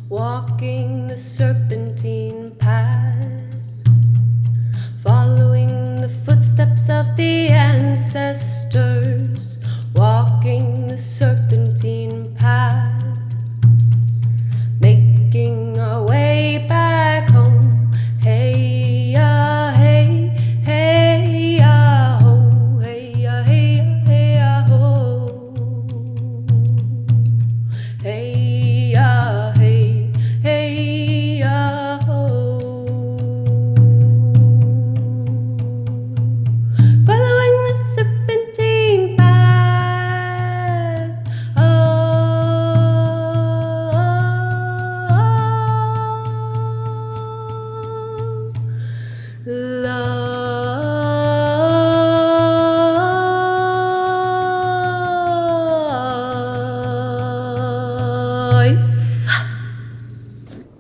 walking the serpentine path, following the footsteps of the ancestors, walking the serpentine path, making our way back home. Hey ya, hey, hey ya, ho, hey ya, hey ya, hey ya, ho, hey ya, hey, hey ya, ho. Following the serpentine path, life.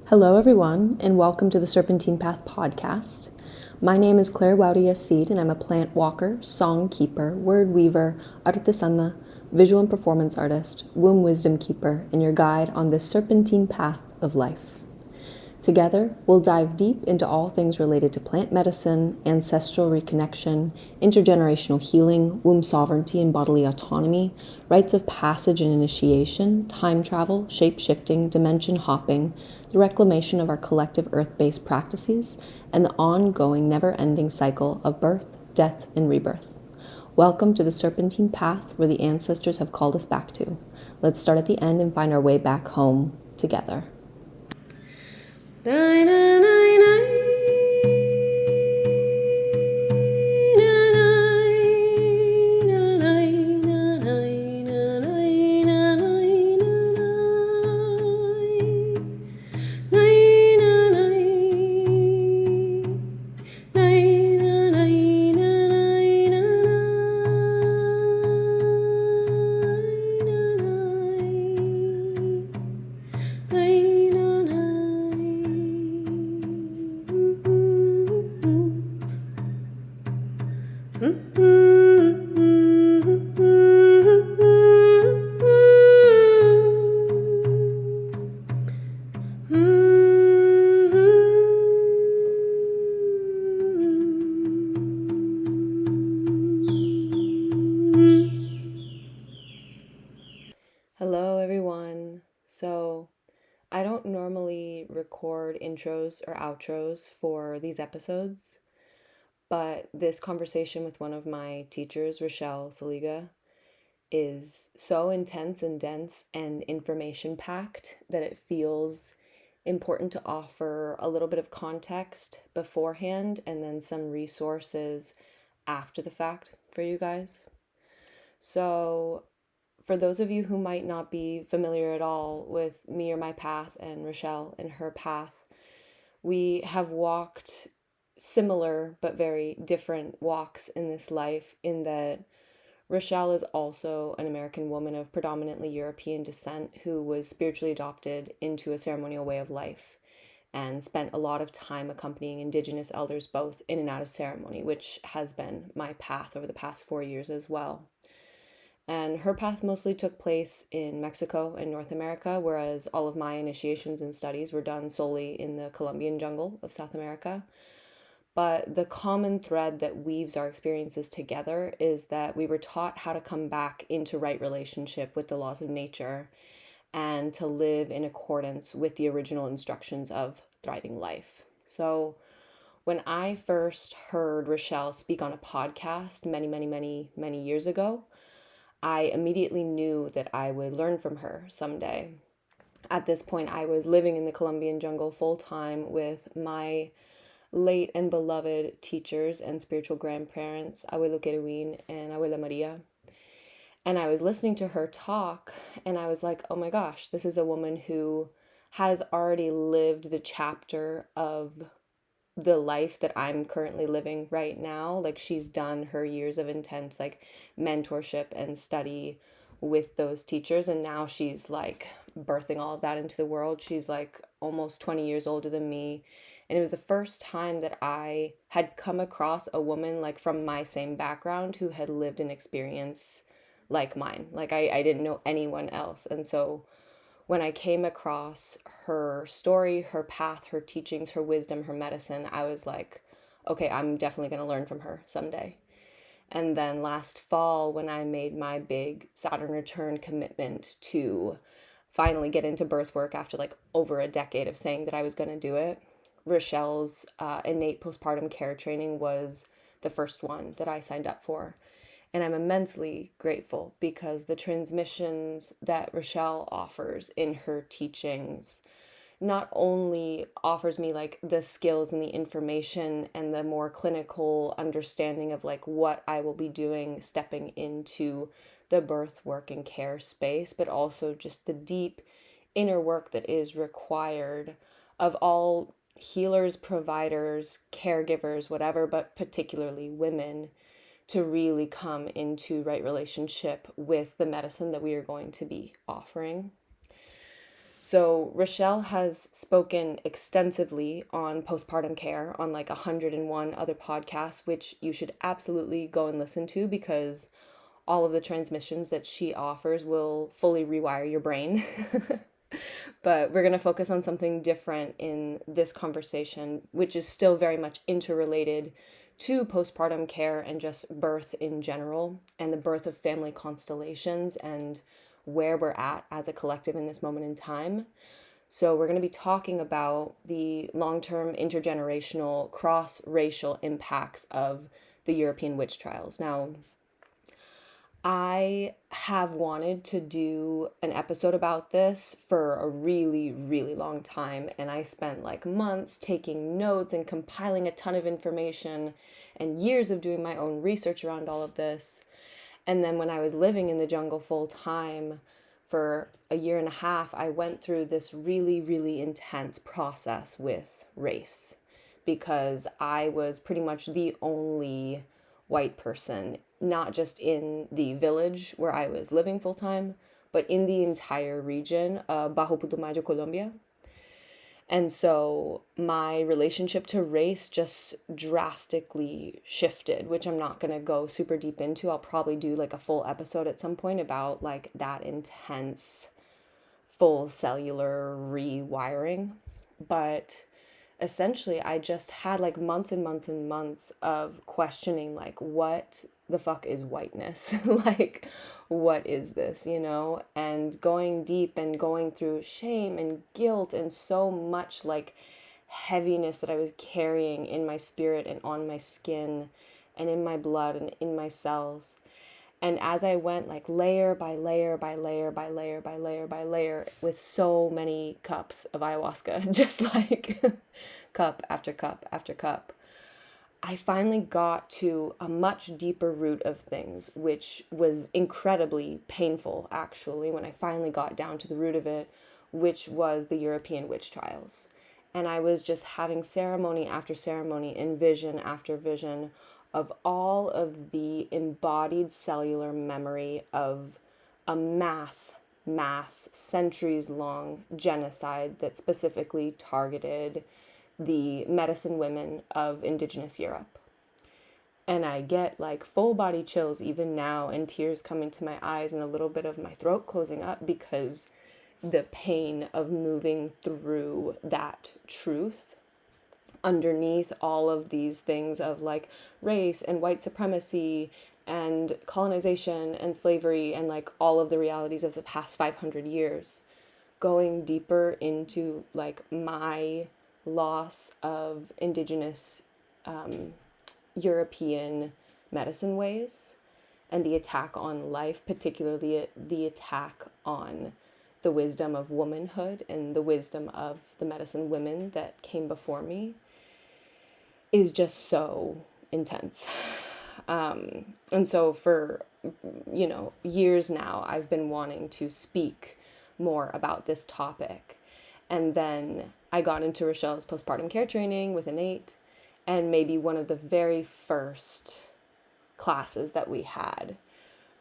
Hello, everyone, and welcome to the Serpentine Path podcast. My name is Claire Waudia Seed, and I'm a plant walker, song keeper, word weaver, artesana, visual and performance artist, womb wisdom keeper, and your guide on this serpentine path of life. Together, we'll dive deep into all things related to plant medicine, ancestral reconnection, intergenerational healing, womb sovereignty and bodily autonomy, rites of passage and initiation, time travel, shape-shifting, dimension hopping, the reclamation of our collective earth-based practices, and the ongoing, never-ending cycle of birth, death, and rebirth. Welcome to the serpentine path where the ancestors have called us back to. Let's start at the end and find our way back home together. Hello, everyone. So, I don't normally record intros or outros for these episodes, but this conversation with one of my teachers, Rachelle Seliga, is so intense and dense and information packed that it feels important to offer a little bit of context beforehand and then some resources after the fact for you guys. So, for those of you who might not be familiar at all with me or my path and Rachelle and her path, we have walked similar but very different walks in this life, in that Rachelle is also an American woman of predominantly European descent who was spiritually adopted into a ceremonial way of life and spent a lot of time accompanying Indigenous elders both in and out of ceremony, which has been my path over the past 4 years as well. And her path mostly took place in Mexico and North America, whereas all of my initiations and studies were done solely in the Colombian jungle of South America. But the common thread that weaves our experiences together is that we were taught how to come back into right relationship with the laws of nature and to live in accordance with the original instructions of thriving life. So when I first heard Rachelle speak on a podcast many years ago, I immediately knew that I would learn from her someday. At this point, I was living in the Colombian jungle full time with my late and beloved teachers and spiritual grandparents, Abuelo Keruin and Abuela Maria. And I was listening to her talk, and I was like, oh my gosh, this is a woman who has already lived the chapter of the life that I'm currently living right now. Like, she's done her years of intense like mentorship and study with those teachers, and now she's like birthing all of that into the world. She's like almost 20 years older than me, and it was the first time that I had come across a woman like from my same background who had lived an experience like mine. Like I didn't know anyone else, and so when I came across her story, her path, her teachings, her wisdom, her medicine, I was like, okay, I'm definitely going to learn from her someday. And then last fall, when I made my big Saturn return commitment to finally get into birth work after like over a decade of saying that I was going to do it, Rachelle's innate postpartum care training was the first one that I signed up for. And I'm immensely grateful because the transmissions that Rachelle offers in her teachings not only offers me like the skills and the information and the more clinical understanding of like what I will be doing stepping into the birth work and care space, but also just the deep inner work that is required of all healers, providers, caregivers, whatever, but particularly women, to really come into right relationship with the medicine that we are going to be offering. So Rachelle has spoken extensively on postpartum care on like 101 other podcasts, which you should absolutely go and listen to because all of the transmissions that she offers will fully rewire your brain. But we're going to focus on something different in this conversation, which is still very much interrelated to postpartum care and just birth in general and the birth of family constellations and where we're at as a collective in this moment in time. So we're going to be talking about the long-term intergenerational cross-racial impacts of the European witch trials. Now, I have wanted to do an episode about this for a really, really long time, and I spent like months taking notes and compiling a ton of information and years of doing my own research around all of this. And then when I was living in the jungle full time for a year and a half, I went through this really, really intense process with race because I was pretty much the only white person, not just in the village where I was living full time, but in the entire region of Bajo Putumayo, Colombia. And so my relationship to race just drastically shifted, which I'm not going to go super deep into. I'll probably do like a full episode at some point about like that intense full cellular rewiring. But essentially, I just had like months and months and months of questioning like what the fuck is whiteness? Like, what is this, you know? And going deep and going through shame and guilt and so much like heaviness that I was carrying in my spirit and on my skin and in my blood and in my cells. And as I went like layer by layer by layer by layer by layer by layer with so many cups of ayahuasca, just like cup after cup after cup, I finally got to a much deeper root of things, which was incredibly painful, actually, when I finally got down to the root of it, which was the European witch trials. And I was just having ceremony after ceremony and vision after vision of all of the embodied cellular memory of a mass, centuries-long genocide that specifically targeted the medicine women of indigenous Europe. And I get like full body chills even now and tears coming to my eyes and a little bit of my throat closing up because the pain of moving through that truth underneath all of these things of like race and white supremacy and colonization and slavery and like all of the realities of the past 500 years, going deeper into like my loss of indigenous European medicine ways and the attack on life, particularly the attack on the wisdom of womanhood and the wisdom of the medicine women that came before me, is just so intense. And so for, years now, I've been wanting to speak more about this topic. And then I got into Rachelle's postpartum care training with INNATE, and maybe one of the very first classes that we had,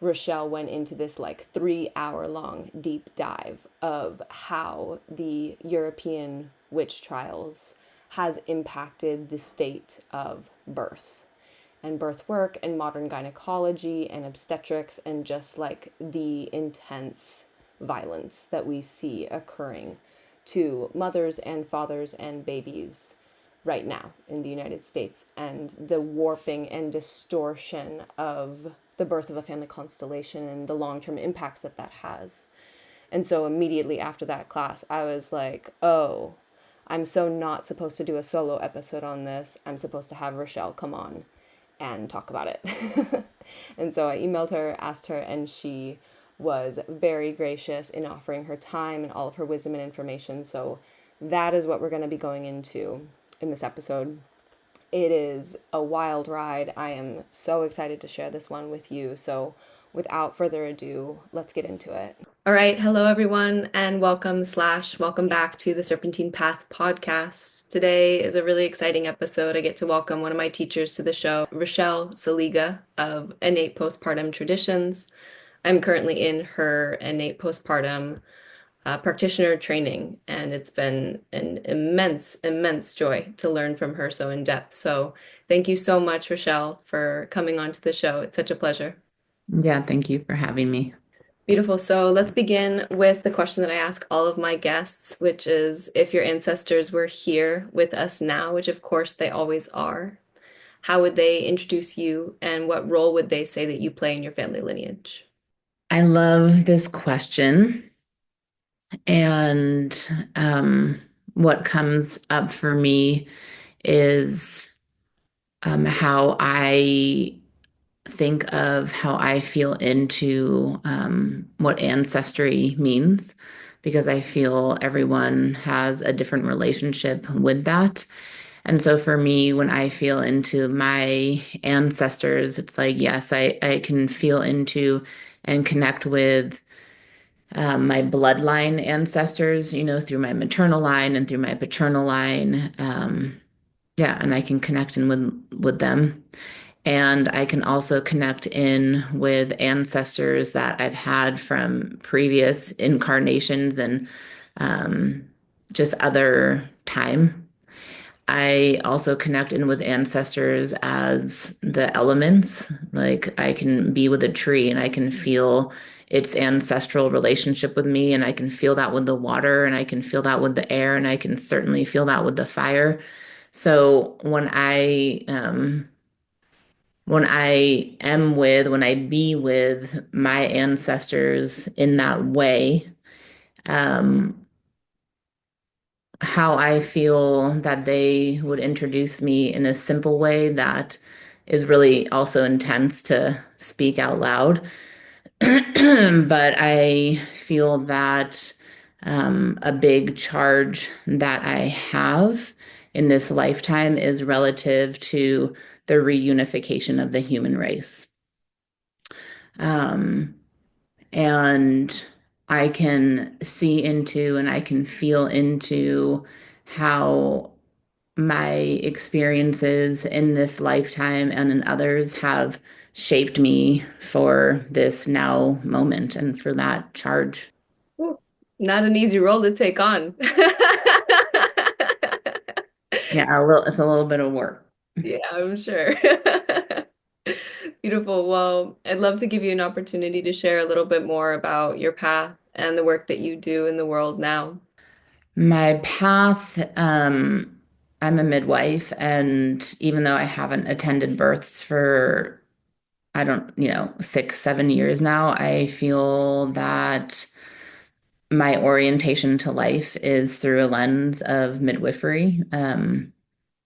Rachelle went into this like 3-hour long deep dive of how the European witch trials has impacted the state of birth and birth work and modern gynecology and obstetrics and just like the intense violence that we see occurring to mothers and fathers and babies right now in the United States, and the warping and distortion of the birth of a family constellation and the long-term impacts that that has. And so immediately after that class, I was like, oh, I'm so not supposed to do a solo episode on this. I'm supposed to have Rachelle come on and talk about it. And so I emailed her, asked her, and she was very gracious in offering her time and all of her wisdom and information. So that is what we're going to be going into in this episode. It is a wild ride. I am so excited to share this one with you. So without further ado, let's get into it. All right. Hello, everyone, and welcome back to the Serpentine Path podcast. Today is a really exciting episode. I get to welcome one of my teachers to the show, Rachelle Seliga of Innate Postpartum Traditions. I'm currently in her Innate Postpartum practitioner training, and it's been an immense joy to learn from her so in depth. So thank you so much, Rachelle, for coming onto the show. It's such a pleasure. Yeah, thank you for having me. Beautiful. So let's begin with the question that I ask all of my guests, which is if your ancestors were here with us now, which of course they always are, how would they introduce you and what role would they say that you play in your family lineage? I love this question. And what comes up for me is how I think of how I feel into what ancestry means, because I feel everyone has a different relationship with that. And so for me, when I feel into my ancestors, it's like, yes, I can feel into and connect with my bloodline ancestors, through my maternal line and through my paternal line. Yeah, and I can connect in with them. And I can also connect in with ancestors that I've had from previous incarnations and um, just other time. I also connect in with ancestors as the elements. Like I can be with a tree and I can feel its ancestral relationship with me, and I can feel that with the water, and I can feel that with the air, and I can certainly feel that with the fire. So when I be with my ancestors in that way, um, how I feel that they would introduce me in a simple way that is really also intense to speak out loud. But I feel that a big charge that I have in this lifetime is relative to the reunification of the human race. Um, and I can see into and I can feel into how my experiences in this lifetime and in others have shaped me for this now moment and for that charge. Ooh, not an easy role to take on. Yeah, it's a little bit of work. Yeah, I'm sure. Beautiful. Well, I'd love to give you an opportunity to share a little bit more about your path and the work that you do in the world now. My path, I'm a midwife, and even though I haven't attended births for, I don't, 6, 7 years now, I feel that my orientation to life is through a lens of midwifery.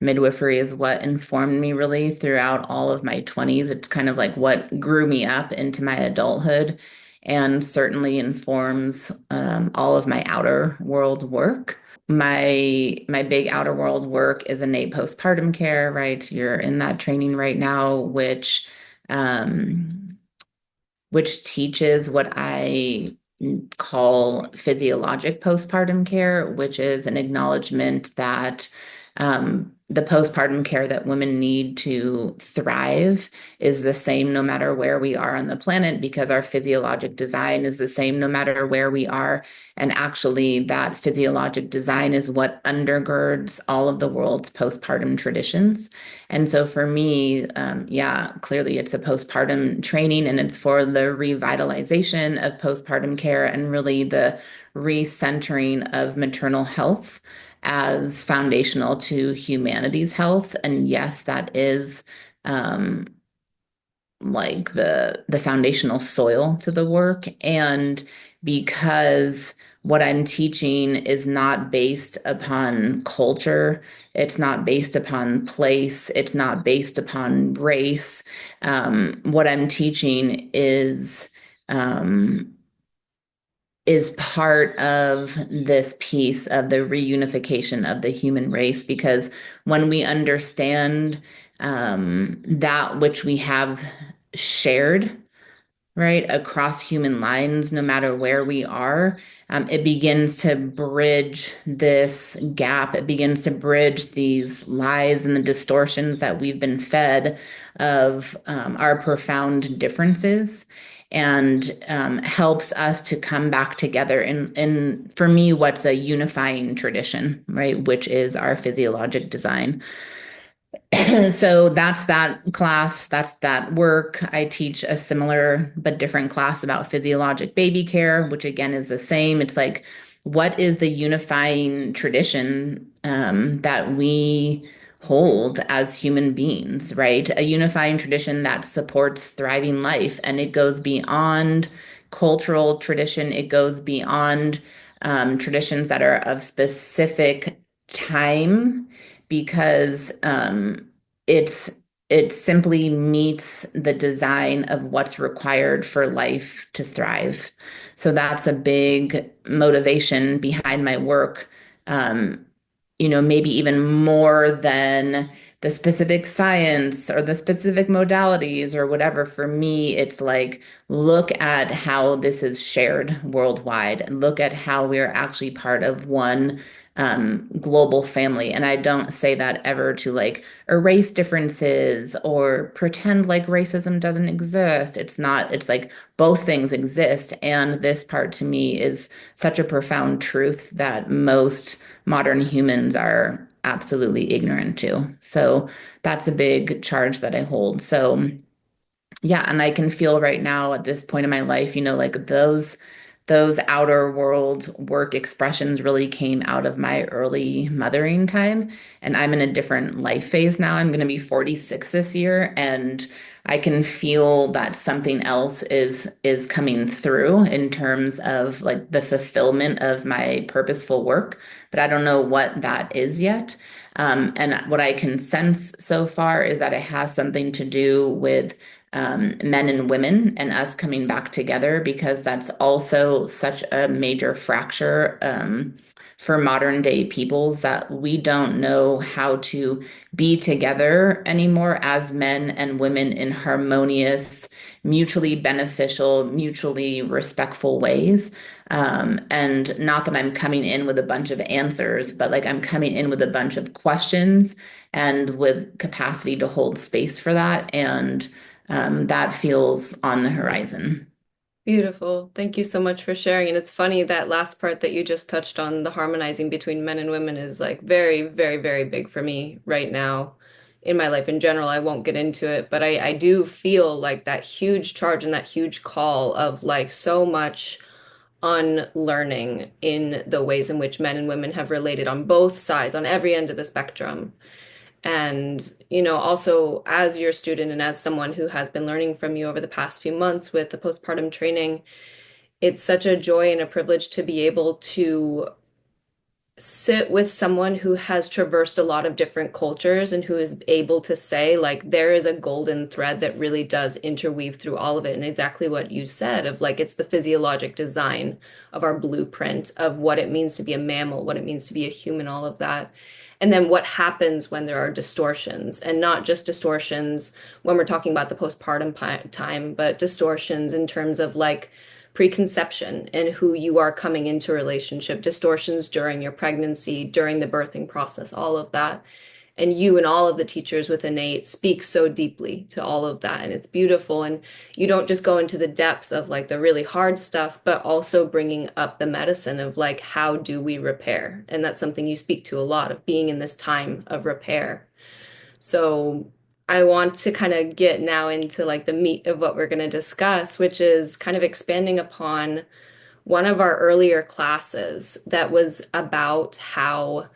Midwifery is what informed me really throughout all of my 20s. It's kind of like what grew me up into my adulthood and certainly informs all of my outer world work. My big outer world work is innate postpartum care, right? You're in that training right now, um, which teaches what I call physiologic postpartum care, which is an acknowledgement that the postpartum care that women need to thrive is the same no matter where we are on the planet, because our physiologic design is the same no matter where we are. And actually, that physiologic design is what undergirds all of the world's postpartum traditions. And so for me, yeah, clearly it's a postpartum training, and it's for the revitalization of postpartum care and really the recentering of maternal health as foundational to humanity's health. And yes, that is um, like the foundational soil to the work. And because what I'm teaching is not based upon culture, it's not based upon place, it's not based upon race. What I'm teaching um, is part of this piece of the reunification of the human race, because when we understand that which we have shared, right, across human lines, no matter where we are, it begins to bridge this gap. It begins to bridge these lies and the distortions that we've been fed of our profound differences, and helps us to come back together in, for me, what's a unifying tradition, right, which is our physiologic design. So that's that class, that's that work. I teach a similar but different class about physiologic baby care, which again is the same. It's like, what is the unifying tradition that we hold as human beings, right? A unifying tradition that supports thriving life, and it goes beyond cultural tradition. It goes beyond traditions that are of specific time, because it's it simply meets the design of what's required for life to thrive. So that's a big motivation behind my work. Um, maybe even more than the specific science or the specific modalities or whatever. For me, it's like, look at how this is shared worldwide, and look at how we are actually part of one global family. And I don't say that ever to like erase differences or pretend like racism doesn't exist. It's not, it's like both things exist. And this part to me is such a profound truth that most modern humans are absolutely ignorant to. So that's a big charge that I hold. So yeah, and I can feel right now at this point in my life, like those outer world work expressions really came out of my early mothering time. And I'm in a different life phase now. I'm going to be 46 this year, and I can feel that something else is coming through in terms of like the fulfillment of my purposeful work, but I don't know what that is yet. And what I can sense so far is that it has something to do with men and women and us coming back together, because that's also such a major fracture for modern day peoples, that we don't know how to be together anymore as men and women in harmonious, mutually beneficial, mutually respectful ways. And not that I'm coming in with a bunch of answers, but like I'm coming in with a bunch of questions and with capacity to hold space for that. And that feels on the horizon. Beautiful. Thank you so much for sharing. And it's funny that last part that you just touched on, the harmonizing between men and women, is like very, very, very big for me right now in my life in general. I won't get into it, but I do feel like that huge charge and that huge call of like so much unlearning in the ways in which men and women have related on both sides, on every end of the spectrum. And, also as your student and as someone who has been learning from you over the past few months with the postpartum training, it's such a joy and a privilege to be able to sit with someone who has traversed a lot of different cultures and who is able to say, like, there is a golden thread that really does interweave through all of it. And exactly what you said of like, it's the physiologic design of our blueprint of what it means to be a mammal, what it means to be a human, all of that. And then what happens when there are distortions, and not just distortions when we're talking about the postpartum time, but distortions in terms of like preconception and who you are coming into a relationship, distortions during your pregnancy, during the birthing process, all of that. And you and all of the teachers with Innate speak so deeply to all of that. And it's beautiful. And you don't just go into the depths of like the really hard stuff, but also bringing up the medicine of like, how do we repair? And that's something you speak to a lot of being in this time of repair. So I want to kind of get now into like the meat of what we're going to discuss, which is kind of expanding upon one of our earlier classes that was about how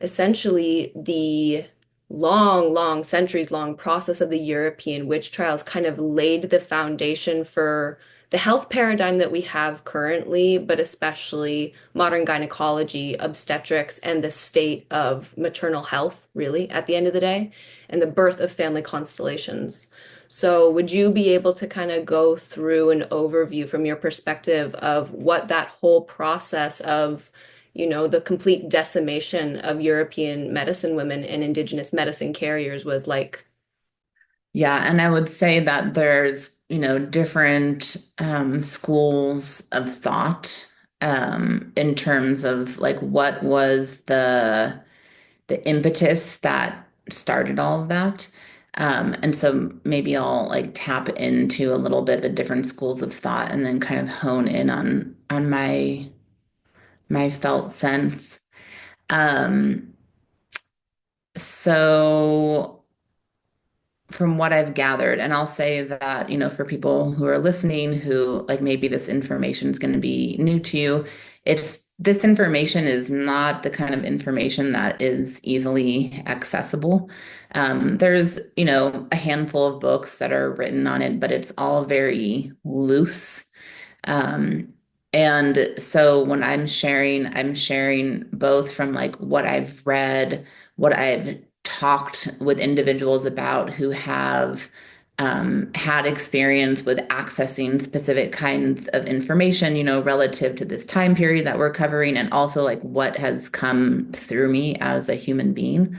essentially the long, centuries long process of the European witch trials kind of laid the foundation for the health paradigm that we have currently, but especially modern gynecology, obstetrics, and the state of maternal health, really, at the end of the day, and the birth of family constellations. So, would you be able to kind of go through an overview from your perspective of what that whole process of the complete decimation of European medicine women and indigenous medicine carriers was like? Yeah, and I would say that there's, different schools of thought in terms of like what was the impetus that started all of that. And so maybe I'll like tap into a little bit the different schools of thought and then kind of hone in on my felt sense. Um, so from what I've gathered, and I'll say that, for people who are listening who like maybe this information is going to be new to you, this information is not the kind of information that is easily accessible. There's, a handful of books that are written on it, but it's all very loose. Um, and so when I'm sharing both from like what I've read, what I've talked with individuals about who have had experience with accessing specific kinds of information, relative to this time period that we're covering, and also like what has come through me as a human being.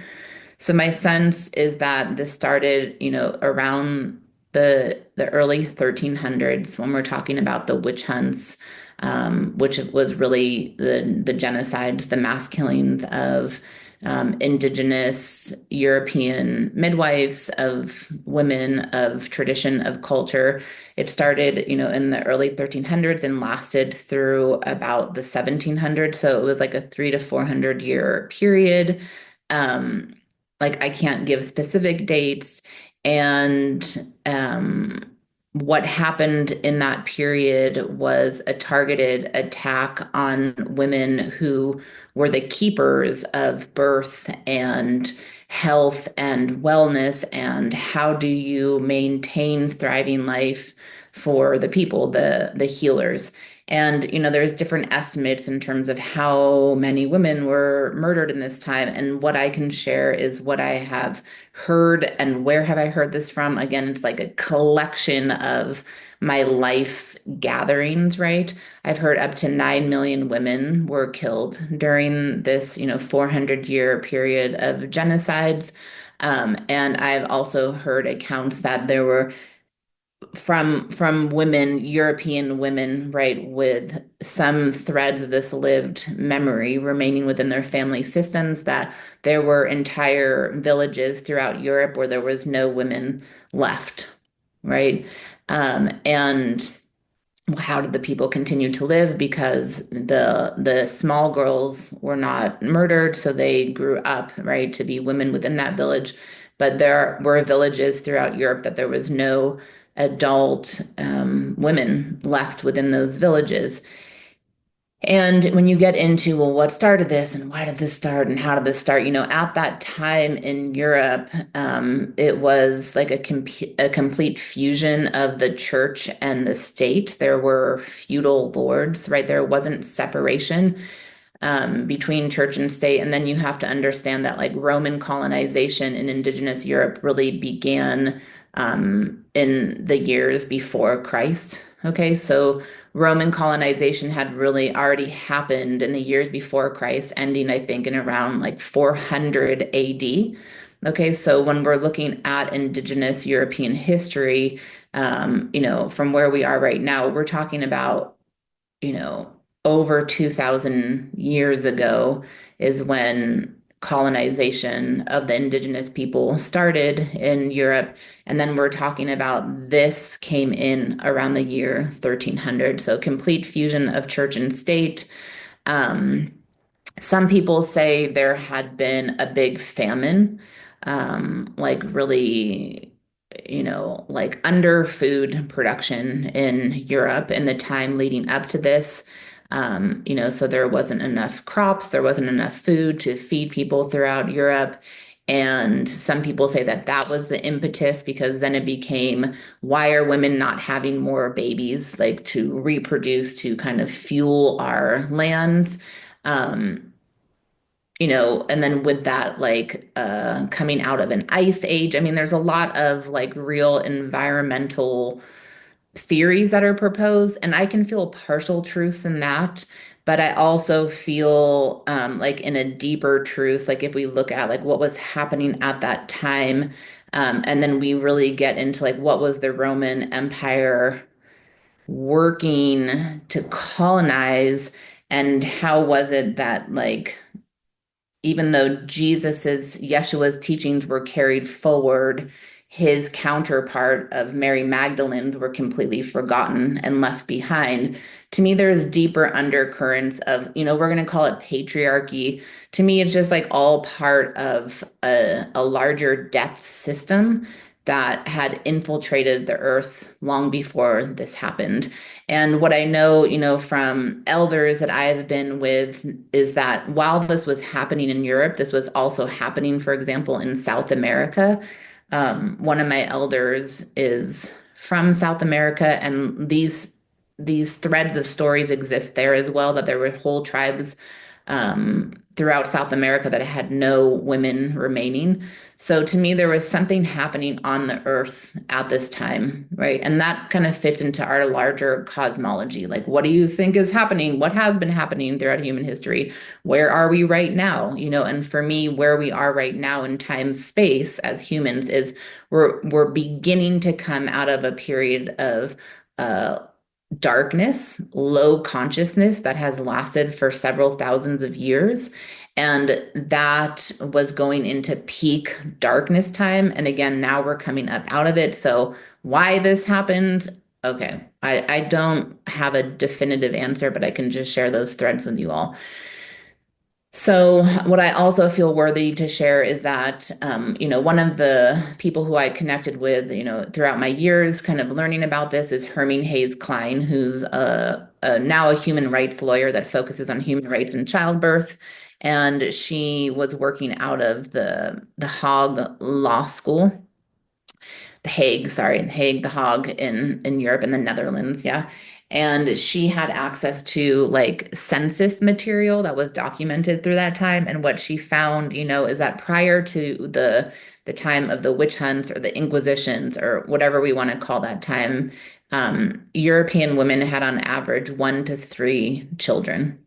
So my sense is that this started, around the early 1300s when we're talking about the witch hunts, which was really the genocides, the mass killings of indigenous European midwives, of women of tradition, of culture. It started, in the early 1300s and lasted through about the 1700s. So it was like a 300 to 400 year period. Um, like I can't give specific dates. And what happened in that period was a targeted attack on women who were the keepers of birth and health and wellness, and how do you maintain thriving life for the people, the healers. And, there's different estimates in terms of how many women were murdered in this time. And what I can share is what I have heard. And where have I heard this from? Again, it's like a collection of my life gatherings, right? I've heard up to 9 million women were killed during this, 400-year period of genocides. And I've also heard accounts that there were from women, European women, right, with some threads of this lived memory remaining within their family systems, that there were entire villages throughout Europe where there was no women left, right? And how did the people continue to live? Because the small girls were not murdered, so they grew up, right, to be women within that village. But there were villages throughout Europe that there was no adult women left within those villages. And when you get into, well, what started this and why did this start and how did this start? At that time in Europe, it was like a complete fusion of the church and the state. There were feudal lords, right? There wasn't separation between church and state. And then you have to understand that like Roman colonization in indigenous Europe really began in the years before Christ. Okay, so Roman colonization had really already happened in the years before Christ, ending, I think, in around like 400 AD. Okay, so when we're looking at indigenous European history, from where we are right now, we're talking about, over 2,000 years ago is when colonization of the indigenous people started in Europe. And then we're talking about this came in around the year 1300. So complete fusion of church and state. Um, some people say there had been a big famine, like really, like under food production in Europe in the time leading up to this. So there wasn't enough crops, there wasn't enough food to feed people throughout Europe. And some people say that that was the impetus because then it became, why are women not having more babies, like to reproduce, to kind of fuel our lands? Um, and then with that, like coming out of an ice age, I mean, there's a lot of like real environmental theories that are proposed, and I can feel partial truths in that. But I also feel like in a deeper truth, like if we look at like what was happening at that time, and then we really get into like what was the Roman Empire working to colonize, and how was it that like even though Yeshua's teachings were carried forward, his counterpart of Mary Magdalene were completely forgotten and left behind. To me, there's deeper undercurrents of, we're going to call it patriarchy. To me, it's just like all part of a larger death system that had infiltrated the earth long before this happened. And what I know, from elders that I've been with is that while this was happening in Europe, this was also happening, for example, in South America. One of my elders is from South America, and these threads of stories exist there as well, that there were whole tribes throughout South America that had no women remaining. So to me, there was something happening on the earth at this time, right? And that kind of fits into our larger cosmology. Like, what do you think is happening? What has been happening throughout human history? Where are we right now? And for me, where we are right now in time space as humans is we're beginning to come out of a period of uh darkness, low consciousness that has lasted for several thousands of years. And that was going into peak darkness time. And again, now we're coming up out of it. So, why this happened? Okay. I don't have a definitive answer, but I can just share those threads with you all. So, what I also feel worthy to share is that, one of the people who I connected with, throughout my years kind of learning about this is Hermine Hayes Klein, who's now a human rights lawyer that focuses on human rights and childbirth. And she was working out of the Hague Law School, the Hague, sorry, the Hague, the Hague in Europe in the Netherlands, yeah. And she had access to like census material that was documented through that time. And what she found, is that prior to the time of the witch hunts or the Inquisitions or whatever we want to call that time, European women had on average 1 to 3 children.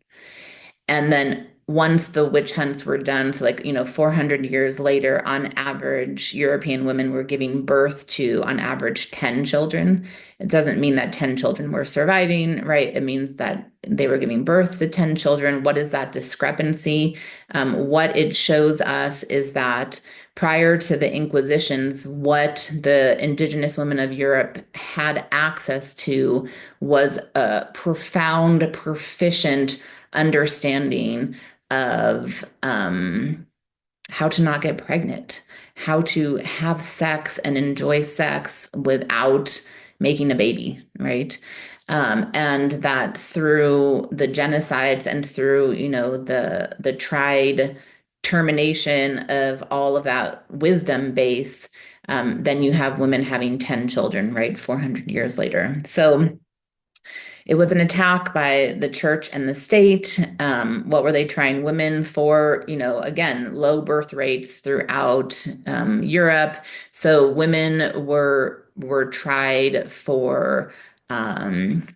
And then once the witch hunts were done, so like, 400 years later, on average, European women were giving birth to, on average, 10 children. It doesn't mean that 10 children were surviving, right? It means that they were giving birth to 10 children. What is that discrepancy? What it shows us is that prior to the Inquisitions, what the indigenous women of Europe had access to was a profound, proficient understanding of how to not get pregnant, how to have sex and enjoy sex without making a baby, right? And that through the genocides and through, the tried termination of all of that wisdom base, then you have women having 10 children, right? 400 years later. So it was an attack by the church and the state. What were they trying women for? Again, low birth rates throughout Europe. So women were tried for um,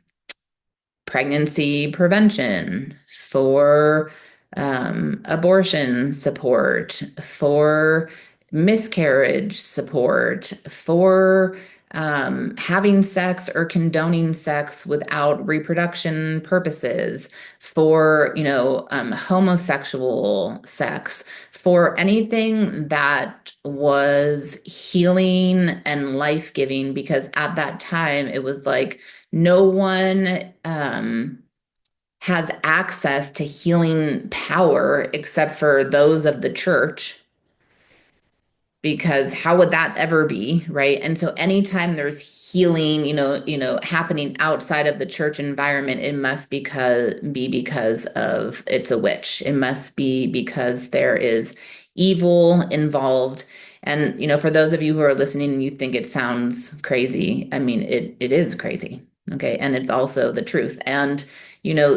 pregnancy prevention, for abortion support, for miscarriage support, for having sex or condoning sex without reproduction purposes, for, homosexual sex, for anything that was healing and life-giving, because at that time it was like no one has access to healing power except for those of the church, because how would that ever be, right? And so anytime there's healing, happening outside of the church environment, it must be because of it's a witch. It must be because there is evil involved. And for those of you who are listening and you think it sounds crazy, I mean it is crazy. Okay. And it's also the truth. And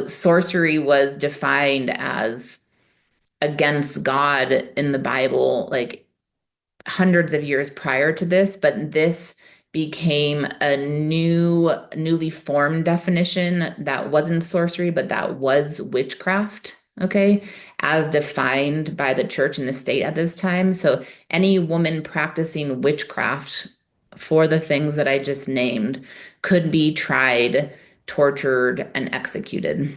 sorcery was defined as against God in the Bible, like hundreds of years prior to this, but this became a newly formed definition that wasn't sorcery, but that was witchcraft, okay, as defined by the church and the state at this time. So any woman practicing witchcraft for the things that I just named could be tried, tortured, and executed.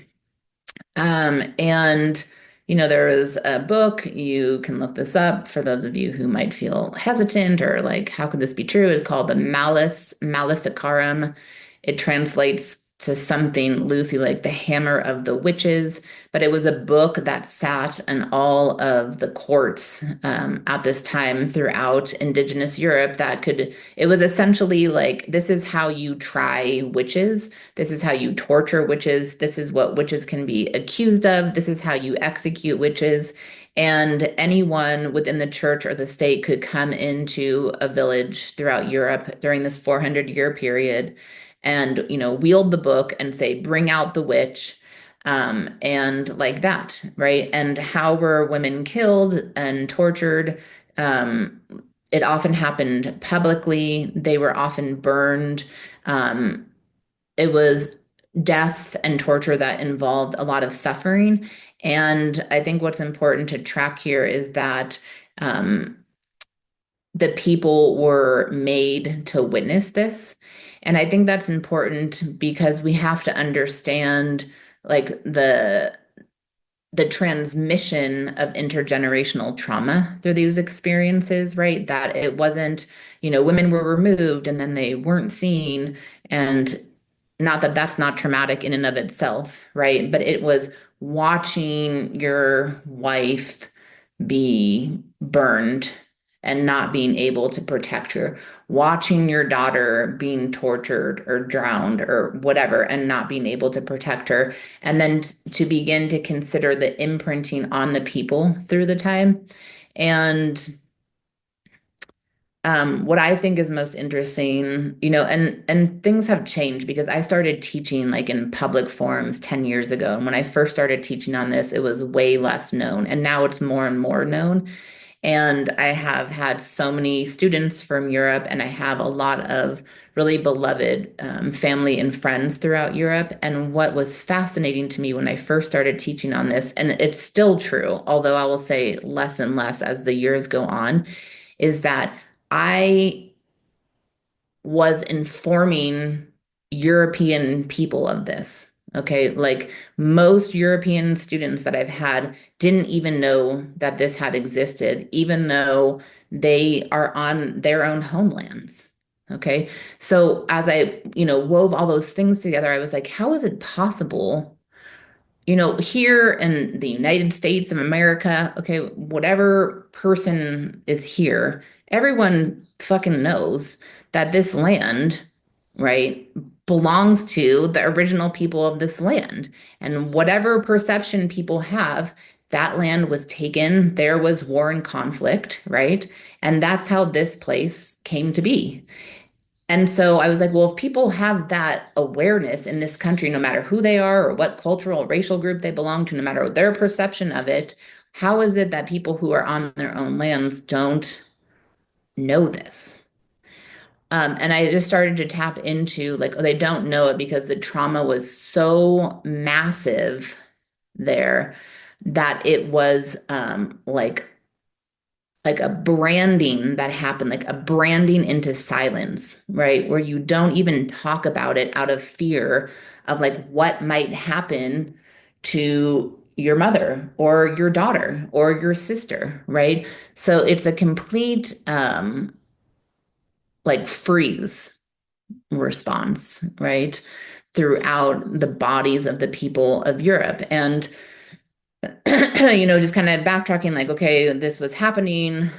And there was a book, you can look this up for those of you who might feel hesitant or like, how could this be true? It's called the Malus Maleficarum. It translates to something loosely like the Hammer of the Witches, but it was a book that sat in all of the courts at this time throughout Indigenous Europe it was essentially like, this is how you try witches. This is how you torture witches. This is what witches can be accused of. This is how you execute witches. And anyone within the church or the state could come into a village throughout Europe during this 400-year period and, wield the book and say, bring out the witch. And like that, right? And how were women killed and tortured? Um, it often happened publicly. They were often burned. Um, it was death and torture that involved a lot of suffering. And I think what's important to track here is that um, the people were made to witness this. And I think that's important because we have to understand like the transmission of intergenerational trauma through these experiences, right? That it wasn't, women were removed and then they weren't seen. And not that that's not traumatic in and of itself, right? But it was watching your wife be burned and not being able to protect her, watching your daughter being tortured or drowned or whatever and not being able to protect her, and then to begin to consider the imprinting on the people through the time. And what I think is most interesting, and things have changed because I started teaching like in public forums 10 years ago. And when I first started teaching on this, it was way less known. And now it's more and more known. And I have had so many students from Europe, and I have a lot of really beloved family and friends throughout Europe. And what was fascinating to me when I first started teaching on this, and it's still true, although I will say less and less as the years go on, is that I was informing European people of this. Okay, like most European students that I've had didn't even know that this had existed, even though they are on their own homelands. Okay, so as I, wove all those things together, I was like, how is it possible here in the United States of America, okay, whatever person is here, everyone fucking knows that this land, right, belongs to the original people of this land. And whatever perception people have, that land was taken, there was war and conflict, right? And that's how this place came to be. And so I was like, well, if people have that awareness in this country, no matter who they are or what cultural or racial group they belong to, no matter their perception of it, how is it that people who are on their own lands don't know this? And I just started to tap into like, oh, they don't know it because the trauma was so massive there that it was like like a branding that happened, like a branding into silence, right? Where you don't even talk about it out of fear of like what might happen to your mother or your daughter or your sister, right? So it's a complete like freeze response, right? Throughout the bodies of the people of Europe. And just kind of backtracking, like, okay, this was happening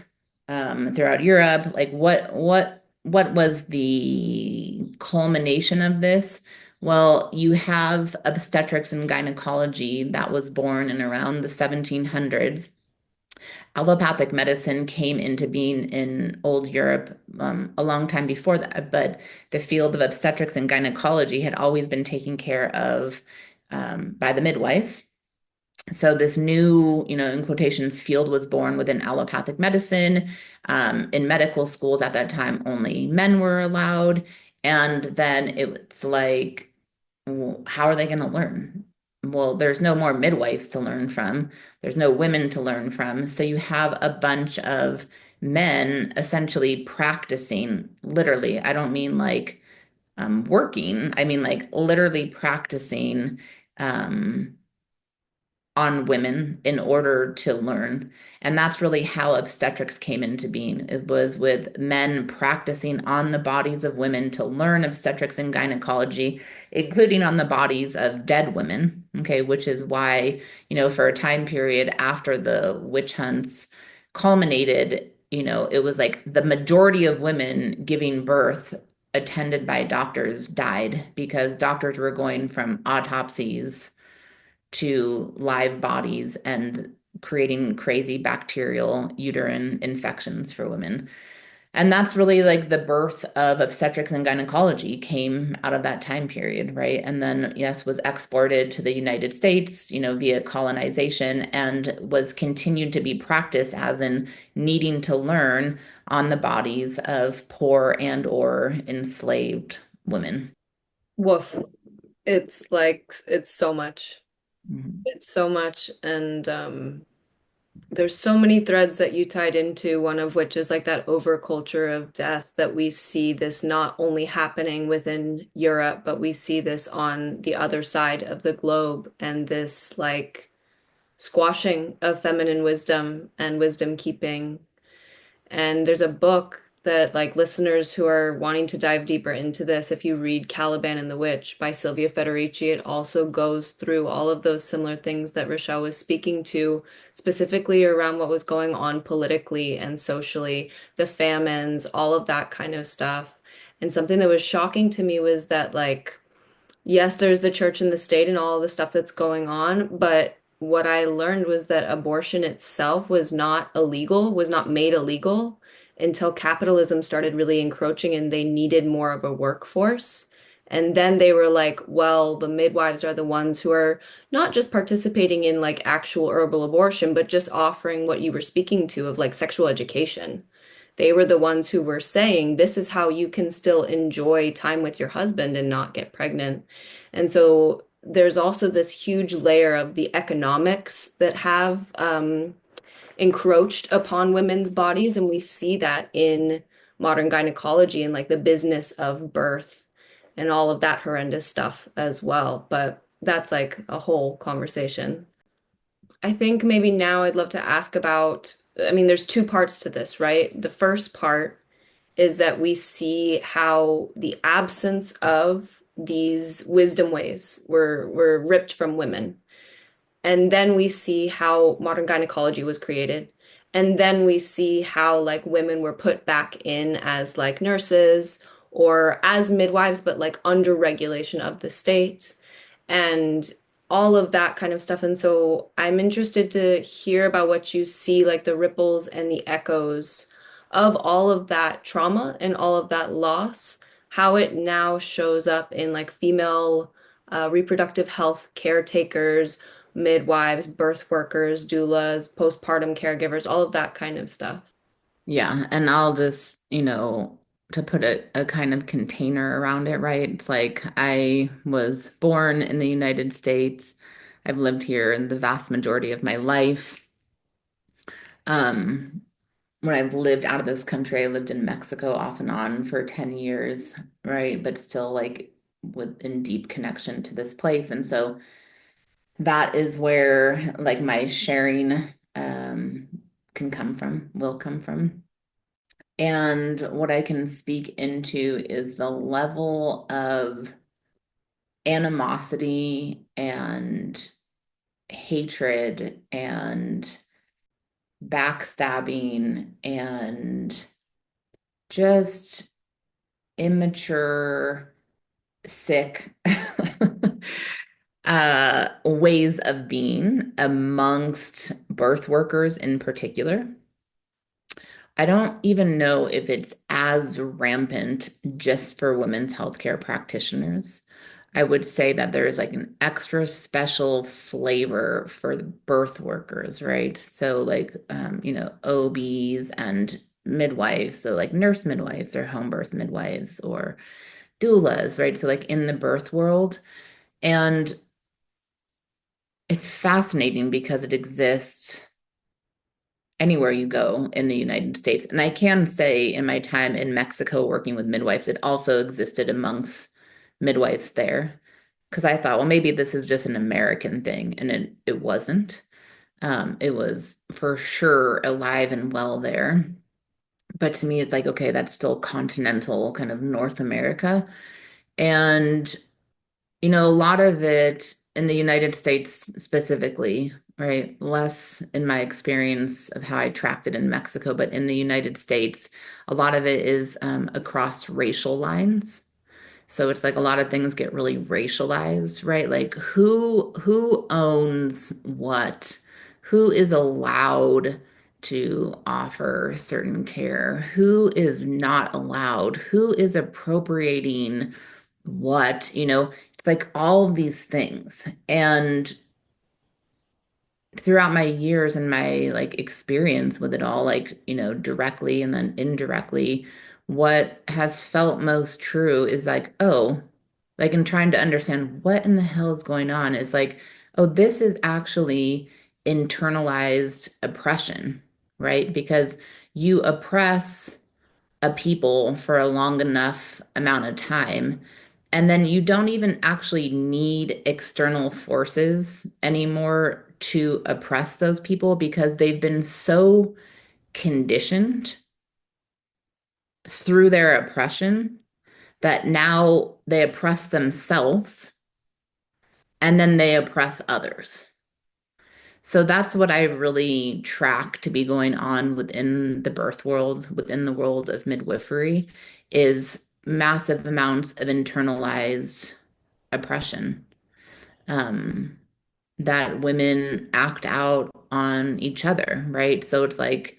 throughout Europe. Like, what was the culmination of this? Well, you have obstetrics and gynecology that was born in around the 1700s. Allopathic medicine came into being in old Europe a long time before that, but the field of obstetrics and gynecology had always been taken care of by the midwife. So this new, in quotations, field was born within allopathic medicine. In medical schools at that time, only men were allowed. And then it's like, well, how are they going to learn? Well, there's no more midwives to learn from. There's no women to learn from. So you have a bunch of men essentially practicing, literally. I don't mean like working. I mean like literally practicing um, on women in order to learn. And that's really how obstetrics came into being. It was with men practicing on the bodies of women to learn obstetrics and gynecology, including on the bodies of dead women. Okay, which is why, for a time period after the witch hunts culminated, it was like the majority of women giving birth attended by doctors died because doctors were going from autopsies to live bodies and creating crazy bacterial uterine infections for women. And that's really like the birth of obstetrics and gynecology came out of that time period, right? And then, yes, was exported to the United States, via colonization and was continued to be practiced as in needing to learn on the bodies of poor and or enslaved women. Woof. It's like it's so much. Mhm. It's so much, and there's so many threads that you tied into, one of which is like that overculture of death that we see this not only happening within Europe, but we see this on the other side of the globe, and this like squashing of feminine wisdom and wisdom keeping. And there's a book that like listeners who are wanting to dive deeper into this, if you read Caliban and the Witch by Sylvia Federici, it also goes through all of those similar things that Rochelle was speaking to, specifically around what was going on politically and socially, the famines, all of that kind of stuff. And something that was shocking to me was that like yes, there's the church and the state and all the stuff that's going on, but what I learned was that abortion itself was not illegal, was not made illegal until capitalism started really encroaching and they needed more of a workforce. And then they were like, well, the midwives are the ones who are not just participating in like actual herbal abortion, but just offering what you were speaking to of like sexual education. They were the ones who were saying, this is how you can still enjoy time with your husband and not get pregnant. And so there's also this huge layer of the economics that have encroached upon women's bodies. And we see that in modern gynecology and like the business of birth and all of that horrendous stuff as well. But that's like a whole conversation. I think maybe now I'd love to ask about, I mean, there's two parts to this, right? The first part is that we see how the absence of these wisdom ways were ripped from women. And then we see how modern gynecology was created. And then we see how like women were put back in as like nurses or as midwives, but like under regulation of the state and all of that kind of stuff. And so I'm interested to hear about what you see, like the ripples and the echoes of all of that trauma and all of that loss, how it now shows up in like female reproductive health caretakers, midwives, birth workers, doulas, postpartum caregivers, all of that kind of stuff. Yeah, and I'll just, to put a kind of container around it, right? It's like I was born in the United States. I've lived here in the vast majority of my life. Um, when I've lived out of this country, I lived in Mexico off and on for 10 years, right? But still like with in deep connection to this place. And so that is where like my sharing can come from, will come from. And what I can speak into is the level of animosity and hatred and backstabbing and just immature, sick ways of being amongst birth workers in particular. I don't even know if it's as rampant just for women's healthcare practitioners. I would say that there is like an extra special flavor for the birth workers, right? So like OBs and midwives, so like nurse midwives or home birth midwives or doulas, right? So like in the birth world. And it's fascinating because it exists anywhere you go in the United States. And I can say in my time in Mexico working with midwives, it also existed amongst midwives there. Because I thought, well, maybe this is just an American thing. And it wasn't. It was for sure alive and well there. But to me, it's like, okay, that's still continental kind of North America. And a lot of it in the United States specifically, right? Less in my experience of how I tracked it in Mexico, but in the United States, a lot of it is across racial lines. So it's like a lot of things get really racialized, right? Like who owns what? Who is allowed to offer certain care? Who is not allowed? Who is appropriating what? It's like all of these things. And throughout my years and my like experience with it all, like, directly and then indirectly, what has felt most true is like, oh, like in trying to understand what in the hell is going on is like, oh, this is actually internalized oppression, right? Because you oppress a people for a long enough amount of time. And then you don't even actually need external forces anymore to oppress those people because they've been so conditioned through their oppression that now they oppress themselves and then they oppress others. So that's what I really track to be going on within the birth world, within the world of midwifery, is massive amounts of internalized oppression um, that women act out on each other, right? So it's like,